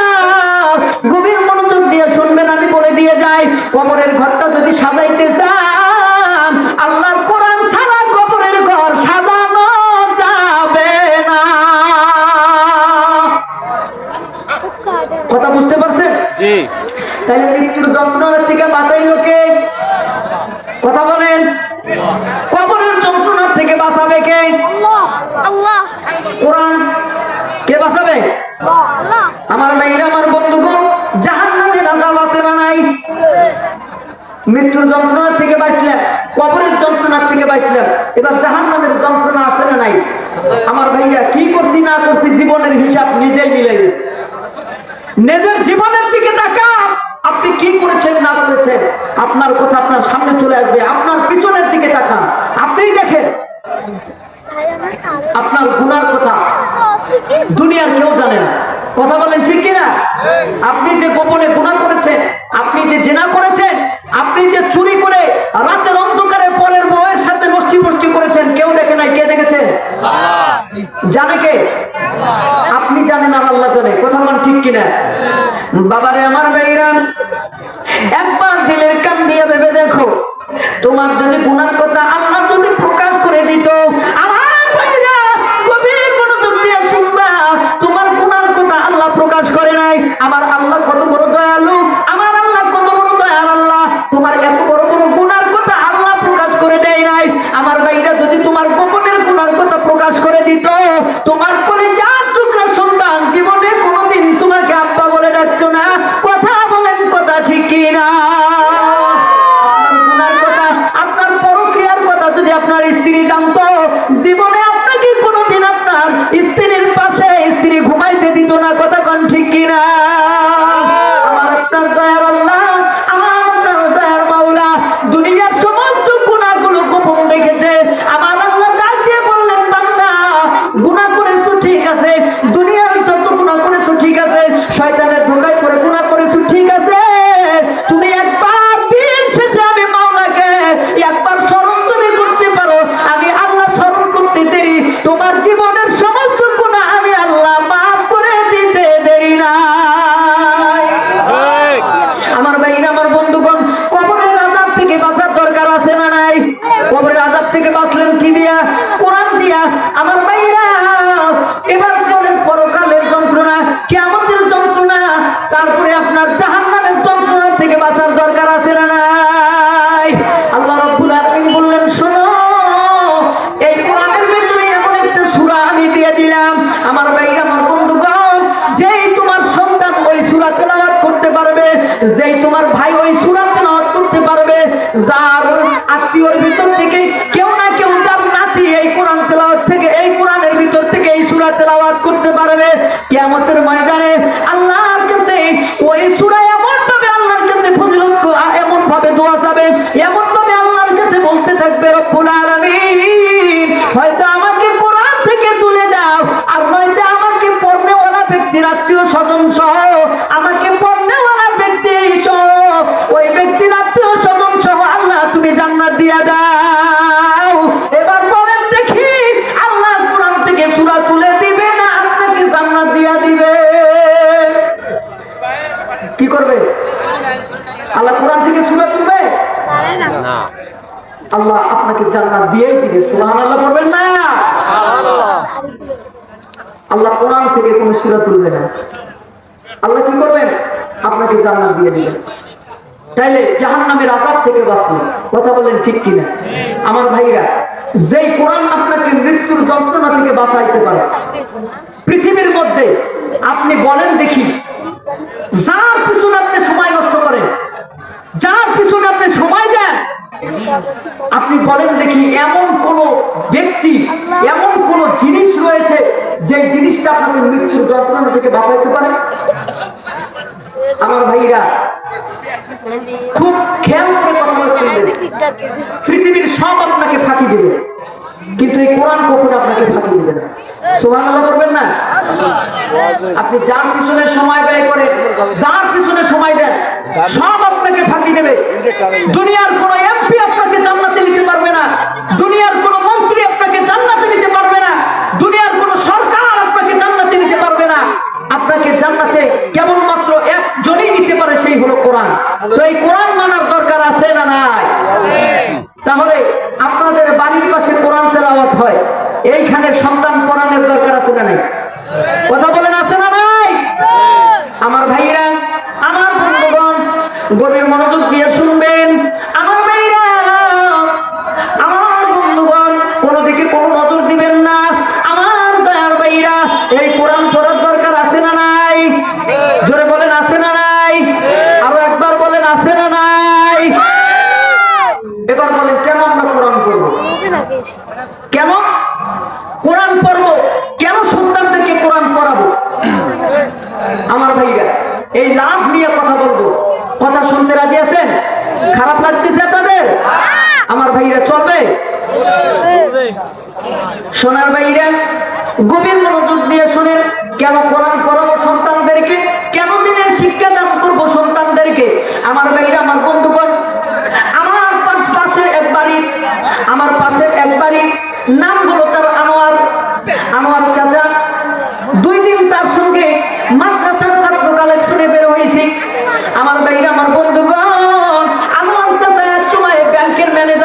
গভীর মনোযোগ দিয়ে শুনবেন, আমি বলে দিয়ে যাই। কবরের ঘরটা যদি সাজাইতে চান, আল্লাহর কোরআন ছাড়া কবরের ঘর সাজানো যাবে না। কথা বুঝতে পারছেন? তাহলে মৃত্যুর যন্ত্রণা থেকে বাঁচাইলো কে? কথা বলেন। কবরের যন্ত্রণা থেকে বাঁচাবে কে? আল্লাহ। কোরআন কে বাঁচাবে? আল্লাহ। আমার মেয়েরা আমার বন্ধুগণ, জাহান্নামের আযাব আছে না নাই? মৃত্যুর যন্ত্রণা থেকে বাঁচলাম, কবরের যন্ত্রণা থেকে বাঁচলাম, এবার জাহান্নামের যন্ত্রণা আছে না নাই? আমার ভাইরা, কি করছি না করছি জীবনের হিসাব নিজেই মিলাইবে। নিজের জীবনের দিকে তাকান, আপনি কি করেছেন না করেছেন, আপনার কথা আপনার সামনে চলে আসবে। আপনার পিছনের দিকে তাকান, আপনিই দেখেন আপনার গুনার কথা দুনিয়ার কেউ জানে না। কথা বলেন ঠিক কিনা? আপনি যে গোপনে গুনাহ করেছেন, আপনি যে জেনা করেছেন, আপনি যে চুরি করে রাতের অন্ধকারে পরের বউয়ের সাথে নষ্টি ফষ্টি করেছেন, কেউ দেখে নাই। কে দেখেছে? জানে কে? আপনি জানেন আর আল্লাহ জানে। কথা বলেন ঠিক কিনা? বাবারে আমার ভাইরা, একবার দিলের কান দিয়ে ভেবে দেখো, তোমার যদি গুনার কথা আল্লাহ যদি প্রকাশ করে দিত, আমার ভাইরা গভীর মনোযোগ দিয়ে শুনবা, তোমার গুনার কথা আল্লাহ প্রকাশ করে নাই। আমার আল্লাহ কত বড় দয়ালু, আমার আল্লাহ কত বড় দয়ার আল্লাহ, তোমার এত বড় বড় গুনার কথা আল্লাহ প্রকাশ করে দেয় নাই। আমার ভাইরা যদি তোমার গোপনের গুনার কথা প্রকাশ করে দিত, তোমার কলিজার টুকরা সন্তান জীবনে কোনোদিন তোমাকে আব্বা বলে ডাকতো না। কথা বলেন, কথা ঠিক কি না? আপনার পরক্রিয়ার কথা যদি আপনার স্ত্রী জানতো, জীবনে আপনাকে কোনোদিন আপনার স্ত্রীর পাশে স্ত্রী ঘুমাইতে দিত না। কথা কোন ঠিক কিনা? আমার আপনার দয়ার আল্লাহ, আমার আপনার দয়ার মাওলা দুনিয়ার সমস্ত গুনাহগুলো গোপন রেখেছে। আমার আল্লাহ ডাক দিয়ে বললেন, বান্দা গুনাহ করেছো ঠিক আছে, দুনিয়ার যত গুনাহ করেছো ঠিক আছে, শয়তানের ধোঁকায় পড়ে গুনাহ করেছো ঠিক আছে, তুমি একবার দিন শেষে আমি মাওলাকে একবার স্মরণ যদি করতে পারো, আমি আল্লাহ স্মরণ করতে দেরি, তোমার জীবনের সমস্ত গুনাহ আমি আল্লাহ মাফ করে দিতে দেরি না। আমার ভাইরা, আমার বন্ধুগণ, কবরের আযাব থেকে বাঁচার দরকার আছে না নাই? কবরের আযাব থেকে বাঁচলেন কি দিয়া? কোরআন দিয়া। আমার ভাইরা, এবার বলেন পরকালের যন্ত্রণা, কিয়ামতের যন্ত্রণা, তারপরে আপনার জাহান্নামের যন্ত্রণা থেকে বাঁচার দরকার আছে না নাই? আল্লাহ রাব্বুল আলামিন বললেন, শোনো, এই কোরআনের ভিতরে এমন একটা সূরা আমি দিয়ে দিলাম। আমার ভাইরা, আমার বন্ধুগণ, যেই তোমার সন্তান ওই সূরা তেলাওয়াত করতে পারবে, যেই তোমার ভাই ওই সূরা তেলাওয়াত করতে পারবে, যার আত্মীয়র ভিতর থেকে কেউ না কেউ, যার নাতি এই কোরআন তেলাওয়াত থেকে, এই কোরআনের ভিতর থেকে এই সূরা তেলাওয়াত করতে পারবে, কিয়ামতের ময়দানে আল্লাহর কাছে ওই সূরা এমন ভাবে আল্লাহর কাছে ফজিলত, এমন ভাবে দোয়া যাবে, এমন ভাবে আল্লাহর কাছে বলতে থাকবে, রব্বুল আলামিন হয়তো আমাকে কোরআন থেকে তুলে দাও, আর নয়তো আমাকে পড়নেওয়ালা ব্যক্তির আত্মীয় স্বজন সহ, আমাকে পড়নেওয়ালা ব্যক্তি সহ, ওই ব্যক্তির আত্মীয় স্বজন সহ আল্লাহ তুমি জান্নাত দিয়া দাও। এবার বলেন দেখি, আল্লাহ কোরআন থেকে সূরা তুলে দিবে না আপনাকে জান্নাত দিয়া দিবে? কি করবে? আল্লাহ কোরআন থেকে সূরা তুলবে না, আল্লাহ আপনাকে জান্নাত দিয়েই দিবে। সুবহানাল্লাহ বলবেন না? আল্লাহ কোরআন থেকে কোনো সূরা তুলবে না, আল্লাহ কি করবেন? আপনাকে জান্নাত দিয়ে দিবেন। তাইলে জাহান্নামের আযাব থেকে বাঁচবেন। কথা বলেন ঠিক কিনা? আমার ভাইরা, যেই কোরআন আপনাকে মৃত্যুর যন্ত্রণা থেকে বাঁচাইতে পারে পৃথিবীর মধ্যে, আপনি বলেন দেখি, যার পিছনে আপনি সময় নষ্ট করেন, যার পিছনে আপনি সময় দেন, আপনি বলেন দেখি এমন কোন ব্যক্তি, এমন কোন জিনিস রয়েছে যে জিনিসটা আপনাকে মৃত্যুর যন্ত্রণা থেকে বাঁচাইতে পারে? আমার ভাইরা, খুব খেয়াল করে কথা শুনবেন। পৃথিবীর সব আপনাকে ফাঁকি দেবে, কিন্তু এই কোরআন কখনো আপনাকে ফাঁকি দেবে না। সুবহানাল্লাহ করবেন না? আপনি যার পিছনে সময় ব্যয় করেন, যার পিছনে সময় দেন, সব আপনাকে ফাঁকি দেবে। দুনিয়ার কোন এমপি আপনাকে জান্নাতে নিতে পারবে না, দুনিয়ার কোন মন্ত্রী আপনাকে জান্নাতে নিতে পারবে না, দুনিয়ার কোন সরকার আপনাকে জান্নাতে নিতে পারবে না। আপনাকে জান্নাতে কেবলমাত্র একজনই নিতে পারে, সেই হলো কোরআন। তো এই কোরআন মানার দরকার আছে না নাই? তাহলে আপনাদের বাড়ির পাশে কোরআন তেলাওয়াত হয়, এইখানে সন্তান পড়ানোর দরকার আছে না নাই? কথা বলেন, আছে না নাই? আমার ভাইরা, আমার বন্ধুগণ, গভীর মনোযোগ দিয়ে শুনবেন। আমার ভাইরা, আমার বন্ধুগণ, কোনো দিকে কোনো নজর দিবেন না। আমার দয়ার ভাইরা, এই কোরআন পড়ার দরকার আছে না নাই? জোরে বলেন, আছে না নাই? আরো একবার বলেন, আছে না নাই? এবার বলেন, কেন আমরা কোরআন পড়বো? কেন কোরআন পড়বো? কেন সন্তানদেরকে কোরআন পড়াবো? আমার ভাইরা, এই লাভ নিয়ে কথা বলবো। কথা শুনতে রাজি আছেন? খারাপ লাগতেছে আপনাদের? আমার ভাইরা, চলবে? সোনার ভাইরা, গভীর মনোযোগ দিয়ে শোনেন। কেন কোরআন পড়াবো সন্তানদেরকে? কেন দিনের শিক্ষা দান করবো সন্তানদেরকে? আমার ভাইরা, আমার বন্ধুগণ, আমার পাশে এক বাড়ি, আমার পাশের এক বাড়ি, নাম হলো তার আনোয়ার। আনোয়ার চাচা, 2 দিন তার সঙ্গে মাদ্রাসার ছাত্র কালেকশনে বের হয়েছি। আমার ভাইরা, আমার বন্ধুগণ, আনোয়ার চাচা এক সময় ব্যাংকের ম্যানেজার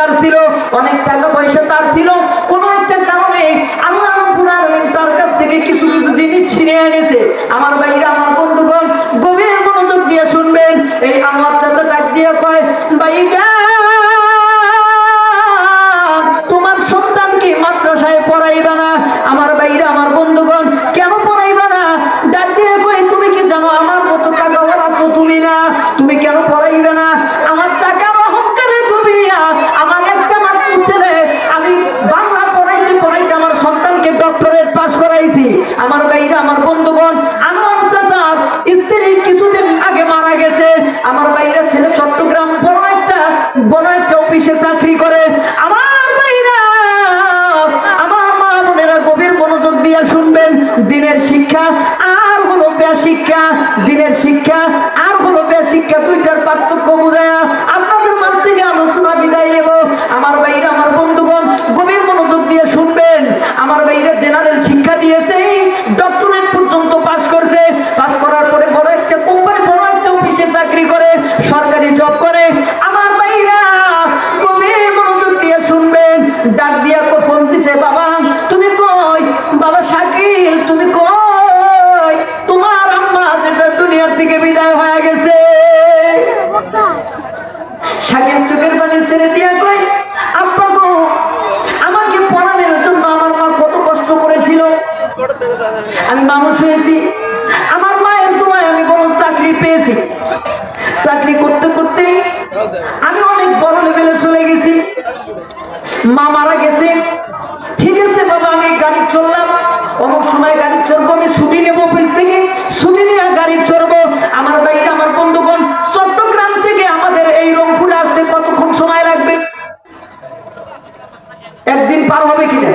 অনেক টাকা পয়সা তার ছিল, কোন একটা কারণে আল্লাহ রাব্বুল আলামিন তার কাছ থেকে কিছু কিছু জিনিস ছিনিয়ে এনেছে। আমার ভাইরা, আমার বন্ধুগণ, গভীর মনোযোগ দিয়ে শুনবেন। এই আমার চাচা ডাক দিয়ে কয়, ভাইজান তোমার সন্তানকে মাদ্রাসায় পড়াইবা না? আমার ভাইরা, আমার বন্ধুগণ, কেন পড়াইবা না? ডাক দিয়ে কয়, তুমি কি জানো আমার মতো টাকা ওরা তো তুমি না, তুমি কেন পড়াইবে না? আমার টাকার অহংকারে ডুবিয়া আমার একটা মাত্র ছেলে আমি বাংলা পড়াইতে পড়াইতে আমার সন্তানকে ডক্টরেট পাস করাইছি। আমার ভাইরা, আমার বন্ধুগণ, আমার চাচার স্ত্রী কিছুদিন আগে মারা গেছে। আমার ভাইরা, ছেলে চট্টগ্রাম বড় একটা অফিসে চাকরি করে। আমার ভাইরা, আমার মা বোনেরা, গভীর মনোযোগ দিয়ে শুনবেন। দিনের শিক্ষা আর হলো বেশিক্ষা, দিনের শিক্ষা আর হলো বেশিক্ষা, দুইটার পার্থক্য বুঝায় আপনাদের মাঝ থেকে আলোচনা বিদায় নেব। আমার ভাইরা, আমার বন্ধুগণ, গভীর মনোযোগ দিয়ে শুনবেন। আমার ভাইরা জেনারেল শিক্ষা দিয়েছে, ডক্টরেট পর্যন্ত পাস করছে। পাস করার পরে বড় একটা কোম্পানি, বড় একটা অফিসে চাকরি করে, সরকারি জব করে। আমার ভাইরা গভীর মনোযোগ দিয়ে শুনবেন। ডাক দিয়া ফোন দিছে, বাবা তুমি কই? বাবা শাকিল তুমি কই? তোমার আম্মা যেটা দুনিয়ার থেকে বিদায় হয়ে গেছে। শাকিল চোখের পানি ছেড়ে দিয়া কই, আব্বা গো, আমাকে পড়ানোর জন্য আমার মা কত কষ্ট করেছিল, আমি মানুষ হয়েছি। আমার মায়ের দোয়ায় আমি বড় চাকরি পেয়েছি। চাকরি করতে করতে আমি অনেক বড় লেভেলে চলে গেছি। মা মারা গেছে, ঠিক আছে বাবা, আমি গাড়ি চললাম, অনেক সময় গাড়ি চড়বো, আমি ছুটি নেবো অফিস থেকে, ছুটি নিয়ে গাড়ি চড়বো। আমার ভাইরা, আমার বন্ধুগণ, চট্টগ্রাম থেকে আমাদের এই রংপুরে আসতে কতক্ষণ সময় লাগবে? একদিন পার হবে কিনা?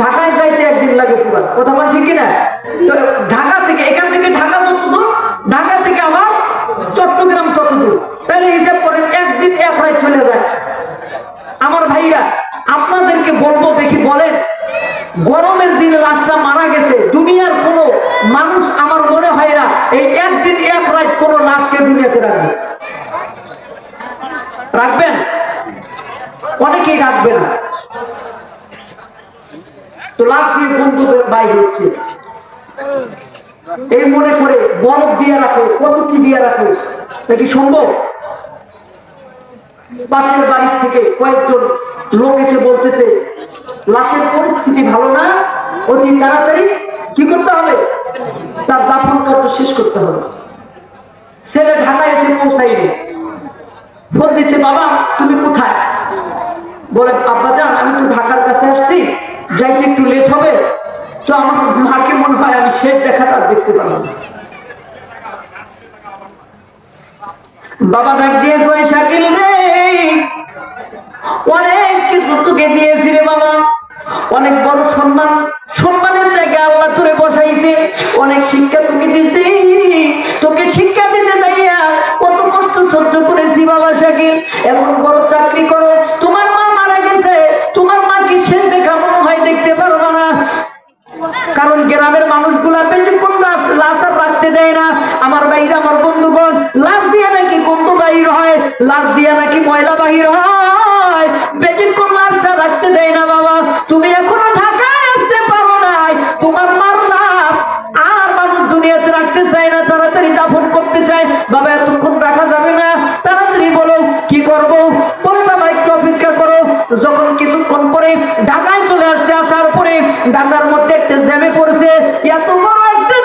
ঢাকায় যাইতে একদিন লাগে পুরো, কথা বল ঠিক কিনা? তো ঢাকা থেকে, এখান থেকে ঢাকা যত দূর, ঢাকা থেকে আমার চট্টগ্রাম তত দূর, তাহলে হিসাব করেন একদিন এক রাত চলে যায়। আমার ভাইরা, আপনাদেরকে বলবো, দেখি বলেন, গরমের দিনে লাশটা মারা গেছে, দুনিয়ার কোন মানুষ আমার মনে হয় না এই একদিন এক রাত কোন লাশকে দুনিয়াতে রাখবে। রাখবেন? অনেকেই রাখবে না। তো লাশ দিয়ে বন্ধুদের বাইরে হচ্ছে, এই মনে করে বরফ দিয়ে রাখো, কত কি দিয়ে রাখো, নাকি সম্ভব? পাশের বাড়ি থেকে কয়েকজন লোক এসে বলতেছে, লাশের পরিস্থিতি ভালো না, অতি তাড়াতাড়ি কি করতে হবে? তার দাফন কার্য শেষ করতে হবে। ছেলে ঢাকায় এসে পৌঁছাইনি, ফোন দিচ্ছে, বাবা তুমি কোথায়? বলে, আব্বাজান আমি তো ঢাকার কাছে আসছি, যাইতে একটু লেট হবে, তো আমার মাকে মনে হয় আমি শেষ দেখাটা আর দেখতে পাবো না। বাবা ডাক দিয়ে কয়, শাকিল রে, অনেক কিছু তোকে দিয়েছি রে বাবা, অনেক বড় সম্মান, সম্মানের জায়গায় আল্লাহ তোরে বসাইছে, অনেক শিক্ষা তোকে দিয়েছি, তোকে শিক্ষা দিতে যাইয়া কত কষ্ট সহ্য করেছি বাবা শাকিল। এমন বড় চাকরি করো, তোমার মা মারা গেছে, তোমার মা কি শেষ দেখা মনে হয় দেখতে পারবো না, কারণ গ্রামের মানুষগুলা বেশিক্ষণ লাশ আর রাখতে দেয় না। আমার ভাইরা, আমার বন্ধুগণ, লাশ দিয়ে নাকি গন্ধ বাহির হয়, লাশ দিয়ে নাকি ময়লা বাহির হয়, বেশিক্ষণ লাশটা রাখতে দেয় না বাবা। তুমি এখনো ঢাকায় আসতে পারো নাই, তোমার মার লাশ আর মানুষ দুনিয়াতে রাখতে চায় না, তাড়াতাড়ি দাফন করতে চায়। বাবা এতক্ষণ রাখা যাবে না, তাড়াতাড়ি বলো কি করবো? বলে, বাবা একটু অপেক্ষা করো। যখন কিছুক্ষণ পরে ঢাকায় চলে আসছে, আসার পরে ঢাকার মধ্যে একটা জ্যামে পড়ছে, এত বড় একটা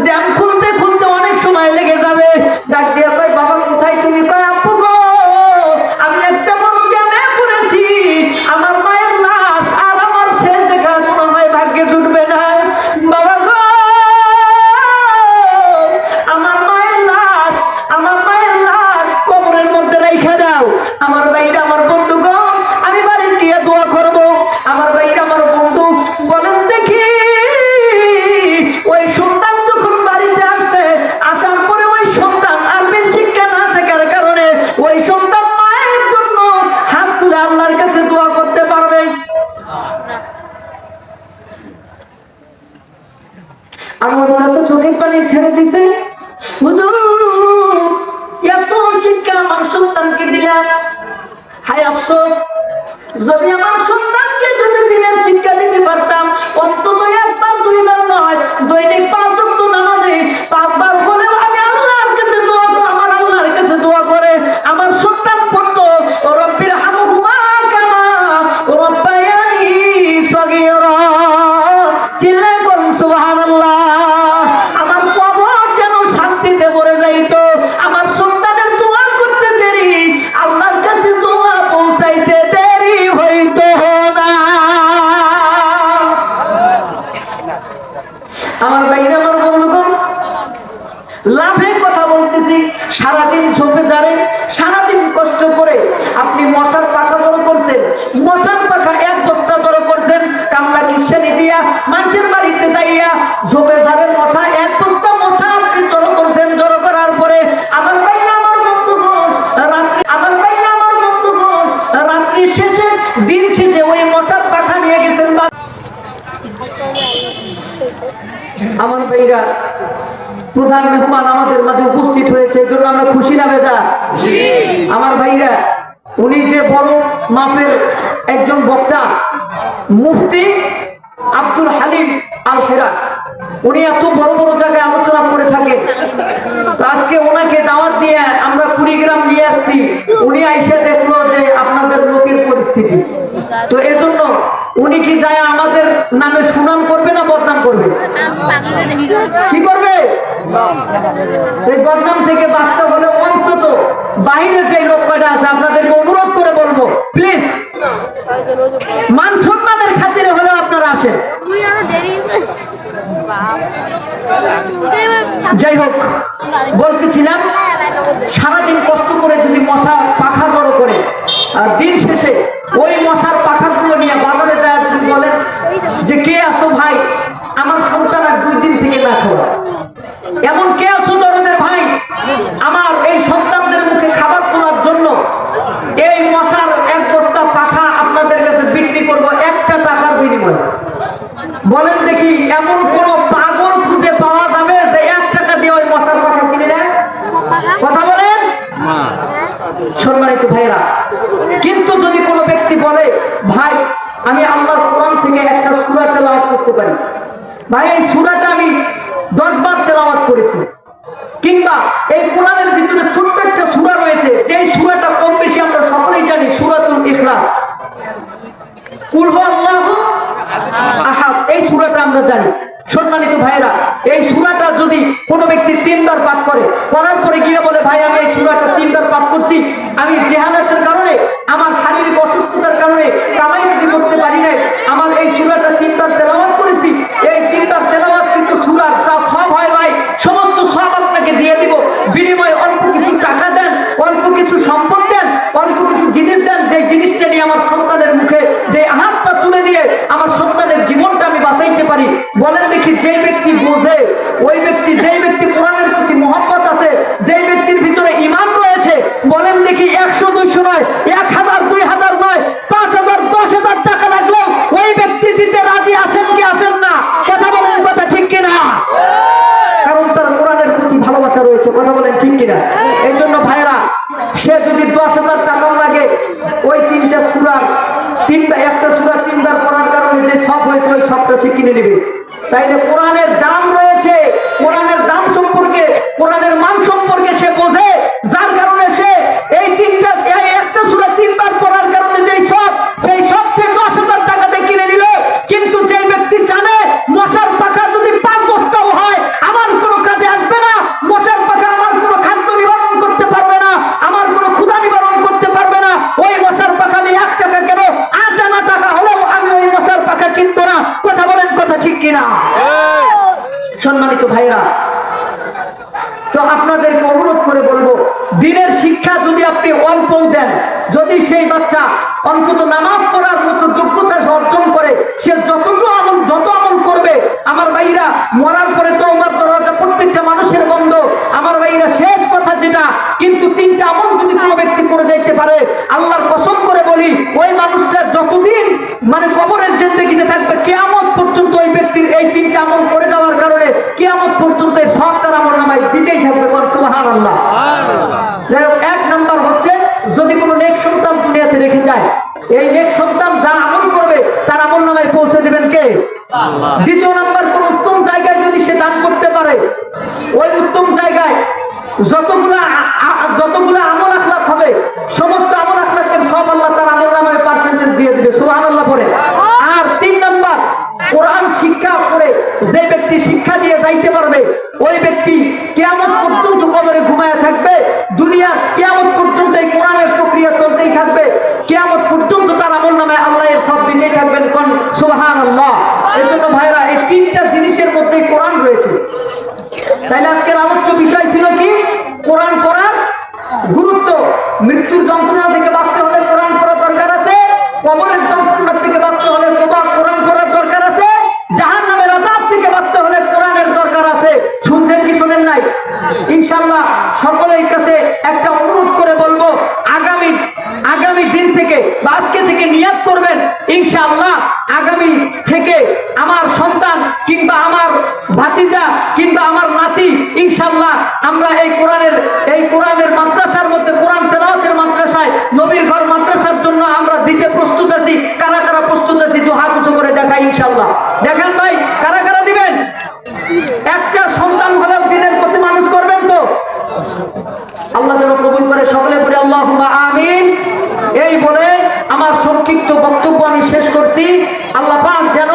জ্যাম খুলতে খুলতে অনেক সময় লেগে যাবে। ডাক দিয়ে কয়, বাবা কোথায় তুমি? কয়, আপু গো, আমি একটা বড় জ্যামে পড়েছি, আমার মায়ের লাশ আর আমার শেষ দেখা মনে হয় ভাগ্যে জুটবে না। বাবা গো, আমার মায়ের লাশ কবরের মধ্যে রাইখা দাও। আমার ভাইরা, আমার বন্ধুগণ, আমি বাড়ি দিয়ে দোয়া করবো। আমার ভাইরা, আমার বন্ধু, বলেন দেখি, ওই সন্তান যখন বাড়িতে আসছে, আসার পরে ওই সন্তান আরবির শিক্ষা না থাকার কারণে ওই সন্তান মায়ের জন্য হাত তুলে আল্লাহর কাছে দোয়া করতে পারবে? আমার চাচা চোখের পানি ছেড়ে দিছে, হুজুর এত শিক্ষা আমার সন্তানকে দিলাম, হায় আফসোস, যদি আমার সন্তানকে যদি দিনের শিক্ষা দিতে পারতাম, অন্তত একবার দুইবার নয়, দৈনিক 5 ওয়াক্ত নামাজে 5 বার হলেও আমি আল্লাহর কাছে দোয়া করে, আমার আল্লাহর কাছে দোয়া করে আমার সন্তান পড়তো রব্বির হামহুমা কামা রব্বায়ানি সগীরা। চিল্লায় বলুন সুবহানাল্লাহ। আমার কবর যেন শান্তিতে ভরে যাইতো, আমার সন্তানের দোয়া করতে দেরি, আল্লাহর কাছে দোয়া পৌঁছাইতে দেরি হইতো না। আমার ভাইরা, আমার বন্ধুগণ, লাভের কথা বলতেছি। সারাদিন ঝোপে যারে, সারাদিন কষ্ট করে আপনি মশার পাখা বড় করছেন, মশার পাখা 1 বস্তা বড় করছেন, কামলা কিসানি দিয়া মানুষের বাড়িতে যাইয়া ঝোপে যারে মশা 1 বস্তা মশা আপনি জড়ো করছেন। জড়ো করার পরে আমার ভাইরা, আমার বন্ধুগণ, রাত্রি, আমার ভাইরা, আমার বন্ধুগণ, রাত্রি শেষে, দিন শেষে ওই মশার পাখা নিয়ে গেছেন। আমার ভাইরা, প্রধান মেহমান আমাদের মাঝে উপস্থিত হয়েছে, এই জন্য আমরা খুশি না বেজা? আমার ভাইরা, উনি যে বড় মাপের একজন বক্তা, মুফতি আব্দুল হালিম আল হেরা, উনি এত বড় বড় জায়গায় আলোচনা করে থাকেন। তো আজকে ওনাকে দাওয়াত দিয়ে আমরা কুড়িগ্রাম নিয়ে আসছি। উনি আইসে দেখলো যে আপনাদের লোকের পরিস্থিতি, তো এজন্য উনি কি যায় আমাদের নামে সুনাম করবে না বদনাম করবে? কি করবে? এই বদনাম থেকে বাঁচতে হলে অন্তত বাইরে যে লোক কয়টা আছে আপনাদেরকে অনুরোধ করে বলবো, প্লিজ মান সম্মানের খাতিরে হলেও আপনারা আসেন। যাই হোক, বলতেছিলাম, সারাদিন কষ্ট করে যদি মশার পাখা বড় করে আর দিন শেষে ওই মশার পাখাগুলো নিয়ে বাজারে যায় যদি বলেন যে কে আসো ভাই, আমার সন্তান আর 2 দিন থেকে না খাওয়া, এমন কে আসো দরদের ভাই, আমার এই সন্তানদের মুখে খাবার তোলার জন্য এই মশার 1 বস্তা পাখা আপনাদের কাছে বিক্রি করব 1 টাকার বিনিময়ে। বলেন দেখি, এমন কোন পাগল খুঁজে পাওয়া যাবে যে 1 টাকা দিয়ে ওই মশার পাখা কিনে নেয়? কথা বলেন সম্মানিত ভাইরা। কিন্তু যদি কোনো ব্যক্তি বলে ভাই আমি আল্লাহর কোরআন থেকে একটা সূরা তেলাওয়াত করতে পারি, ভাই এই সূরাটা আমি 10 বার তেলাওয়াত করেছি, কিংবা এই কোরআনের ভিতরে ছোট্ট একটা সূরা রয়েছে, যেই সূরাটা কম বেশি আমরা সকলেই জানি, সূরাতুল ইখলাস, কুল হুয়াল্লাহু আহাদ, এই সূরাটা আমরা জানি। সম্মানিত ভাইরা, এই সূরাটা যদি কোনো ব্যক্তি 3 বার পাঠ করে, করার পরে গিয়ে বলে ভাই আমি এই সূরাটা 3 বার পাঠ করছি, আমি জেহালাতের কারণে, আমার শারীরিক অসুস্থতার কারণে কামাই রুজি করতে পারি নাই, আমার এই সূরাটা 3 বার তেলাওয়াত করেছি, এই 3 বার তেলাওয়াত কিন্তু সূরার যা সব হয় ভাই সমস্ত সব আপনাকে দিয়ে দিব, বিনিময়ে অল্প কিছু টাকা দেন, অল্প কিছু সম্পদ দেন, অল্প কিছু জিনিস দেন, যে জিনিসটা নিয়ে আমার সন্তানের মুখে যে হাতটা তুলে দিয়ে আমার সন্তানের জীবনটা আমি বাঁচাইতে পারি। বলেন দেখি, যে ব্যক্তি বোঝে, ওই ব্যক্তি, যে ব্যক্তি কোরআনের প্রতি মহব্বত আছে, যে ব্যক্তির ভিতরে ঈমান রয়েছে, বলেন দেখি 100 200 নয়, 1000 2000 নয়, 5000 10,000 টাকা লাগলেও ওই ব্যক্তি দিতে রাজি আছেন কি আছেন না? কথা বলেন, কথা ঠিক কিনা? কারণ তার কোরআনের প্রতি ভালোবাসা রয়েছে। কথা বলেন ঠিক কিনা? এই জন্য ভাইরা, সে যদি 10,000 টাকাও লাগে, ওই 3টা সূরা, একটা সূরা 3 বার পড়ার কারণে যে সব হয়েছে ওই সবটা সে কিনে নেবে। তাইলে কোরআনের দাম রয়েছে, কোরআনের দাম সম্পর্কে, কোরআনের মান সম্পর্কে সে বোঝে, যার কারণে সে এই একটা সূরা 3 বার পড়ার কারণে যেই সব, সেই সব সে 10,000 টাকাতে কিনে নিল। কিন্তু যে ব্যক্তি জানে মশার পাখা যদি 5 বস্তাও হয় আমার কোনো কাজে আসবে না, মশার পাখা আমার কোনো খাদ্য নিবারণ করতে পারবে না, আমার কোনো ক্ষুধা নিবারণ করতে পারবে না, ওই মশার পাখা আমি 1 টাকা কেন 8 আনা টাকা হলেও আমি ওই মশার পাখা কিনবো না। কথা বলেন, কথা ঠিক কিনা? সম্মানিত ভাইরা, তো আপনাদেরকে অনুরোধ করে বলবো, দিনের শিক্ষা যদি আপনি অল্পও দেন, যদি সেই বাচ্চা অন্তত নামাজ পড়ার মতো যোগ্যতা অর্জন করে, সে যত আমল করবে, আমার ভাইরা, মরার পরে তওবার দরজা প্রত্যেকটা মানুষের বন্ধ। আমার ভাইরা, শেষ কথা যেটা, কিন্তু 3টা আমল যদি কোনো ব্যক্তি করে যাইতে পারে, আল্লাহর কসম করে বলি, ওই মানুষটা যতদিন মানে কবরের জিন্দেগিতে থাকবে, কিয়ামত পর্যন্ত ওই ব্যক্তির এই 3টা আমল করে যাওয়ার কারণে কিয়ামত পর্যন্ত এই সব তার আমলনামায় দিতেই থাকবে। সুবহানাল্লাহ। 1 নাম্বার হচ্ছে, যদি কোনো নেক সন্তান দুনিয়াতে রেখে যায়, এই নেক সন্তান যা আমল করবে তার আমল নামায় পৌঁছে দিবেন কে? দ্বিতীয় নাম্বার, কোন উত্তম জায়গায় যদি সে দান করতে পারে, ওই উত্তম জায়গায় যতগুলো আমল আখলাক হবে, সমস্ত আমল আখলাকের সব আল্লাহ তার আমল নামায় পার্সেন্টেজ দিয়ে দিবে। সুবহানাল্লাহ পড়ে। আর 3 নাম্বার, কোরআন শিক্ষা করে যে ব্যক্তি শিক্ষা দিয়ে যাইতে পারবে, ওই ব্যক্তি কিয়ামত পর্যন্ত কবরে ঘুমায়া থাকবে, দুনিয়া কিয়ামত পর্যন্ত এই কোরআনের প্রক্রিয়া চলতেই থাকবে, কিয়ামত পর্যন্ত তার আমল নামায় আল্লাহ এর সব দিতেই থাকবেন। কোন সুবহানাল্লাহ। এই জন্য ভাইরা, এই 3টা জিনিসের মধ্যেই কোরআন রয়েছে। তাইলে আজকের আলোচ্য বিষয় ছিল কি? কোরআন পড়ার গুরুত্ব। মৃত্যুর যন্ত্রণা থেকে বাঁচতে হলে কোরআন পড়ার দরকার আছে, কবরের যন্ত্রণা থেকে বাঁচতে হলে কোরআন পড়ার দরকার আছে, জাহান্নামের আযাব থেকে বাঁচতে হলে কোরআনের দরকার আছে। শুনছেন কি শুনেন নাই? ইনশাআল্লাহ সকলের কাছে একটা অনুরোধ করে বলবো, আগামী দিন থেকে বা আজকে থেকে নিয়াত করবেন, ইনশাআল্লাহ আগামী থেকে আমার সন্তান কিংবা আমার ভাতিজা কিংবা আমার নাতি, ইনশাআল্লাহ আমরা এই কোরআনের মাদ্রাসার মধ্যে, কোরআন তেলাওয়াতের মাদ্রাসায়, নবীর ঘর মাদ্রাসার জন্য আমরা দিতে প্রস্তুত আছি। কারা কারা প্রস্তুত আছি? তো হাত উঁচু করে দেখাই ইনশাআল্লাহ। দেখেন ভাই, কারা কারা দিবেন? একটা সন্তান হলেও দিনের প্রতি মানুষ করবেন তো? আল্লাহ যেন কবুল করে। সকলে বলে আল্লাহুম্মা আমিন। এই বলে আমার সংক্ষিপ্ত বক্তব্য আমি শেষ করছি। আল্লাহ পাক যেন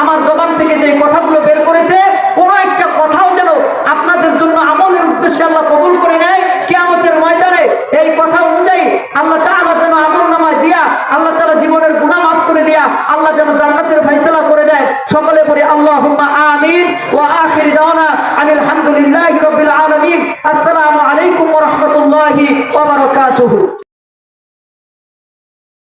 আমার জবান থেকে যে কথাগুলো বের করেছে, কোনো একটা কথাও যেন আপনাদের জন্য আমলের উদ্দেশ্যে আল্লাহ কবুল করে নেয়। কিয়ামতের ময়দানে এই কথা অনুযায়ী আল্লাহ তাআলা যেন আমল নামায় দিয়া, আল্লাহ তাআলা জীবনের গুনাহ মাফ করে দিয়া, আল্লাহ যেন জান্নাতের ফয়সালা করে দেয়। সকলে বলি আল্লাহুম্মা আমিন। ওয়া আখির দাওয়ানা আনিল হামদুলিল্লাহি রাব্বিল আলামিন। আসসালামু আলাইকুম ওয়া রাহমাতুল্লাহি ওয়া বারাকাতুহু।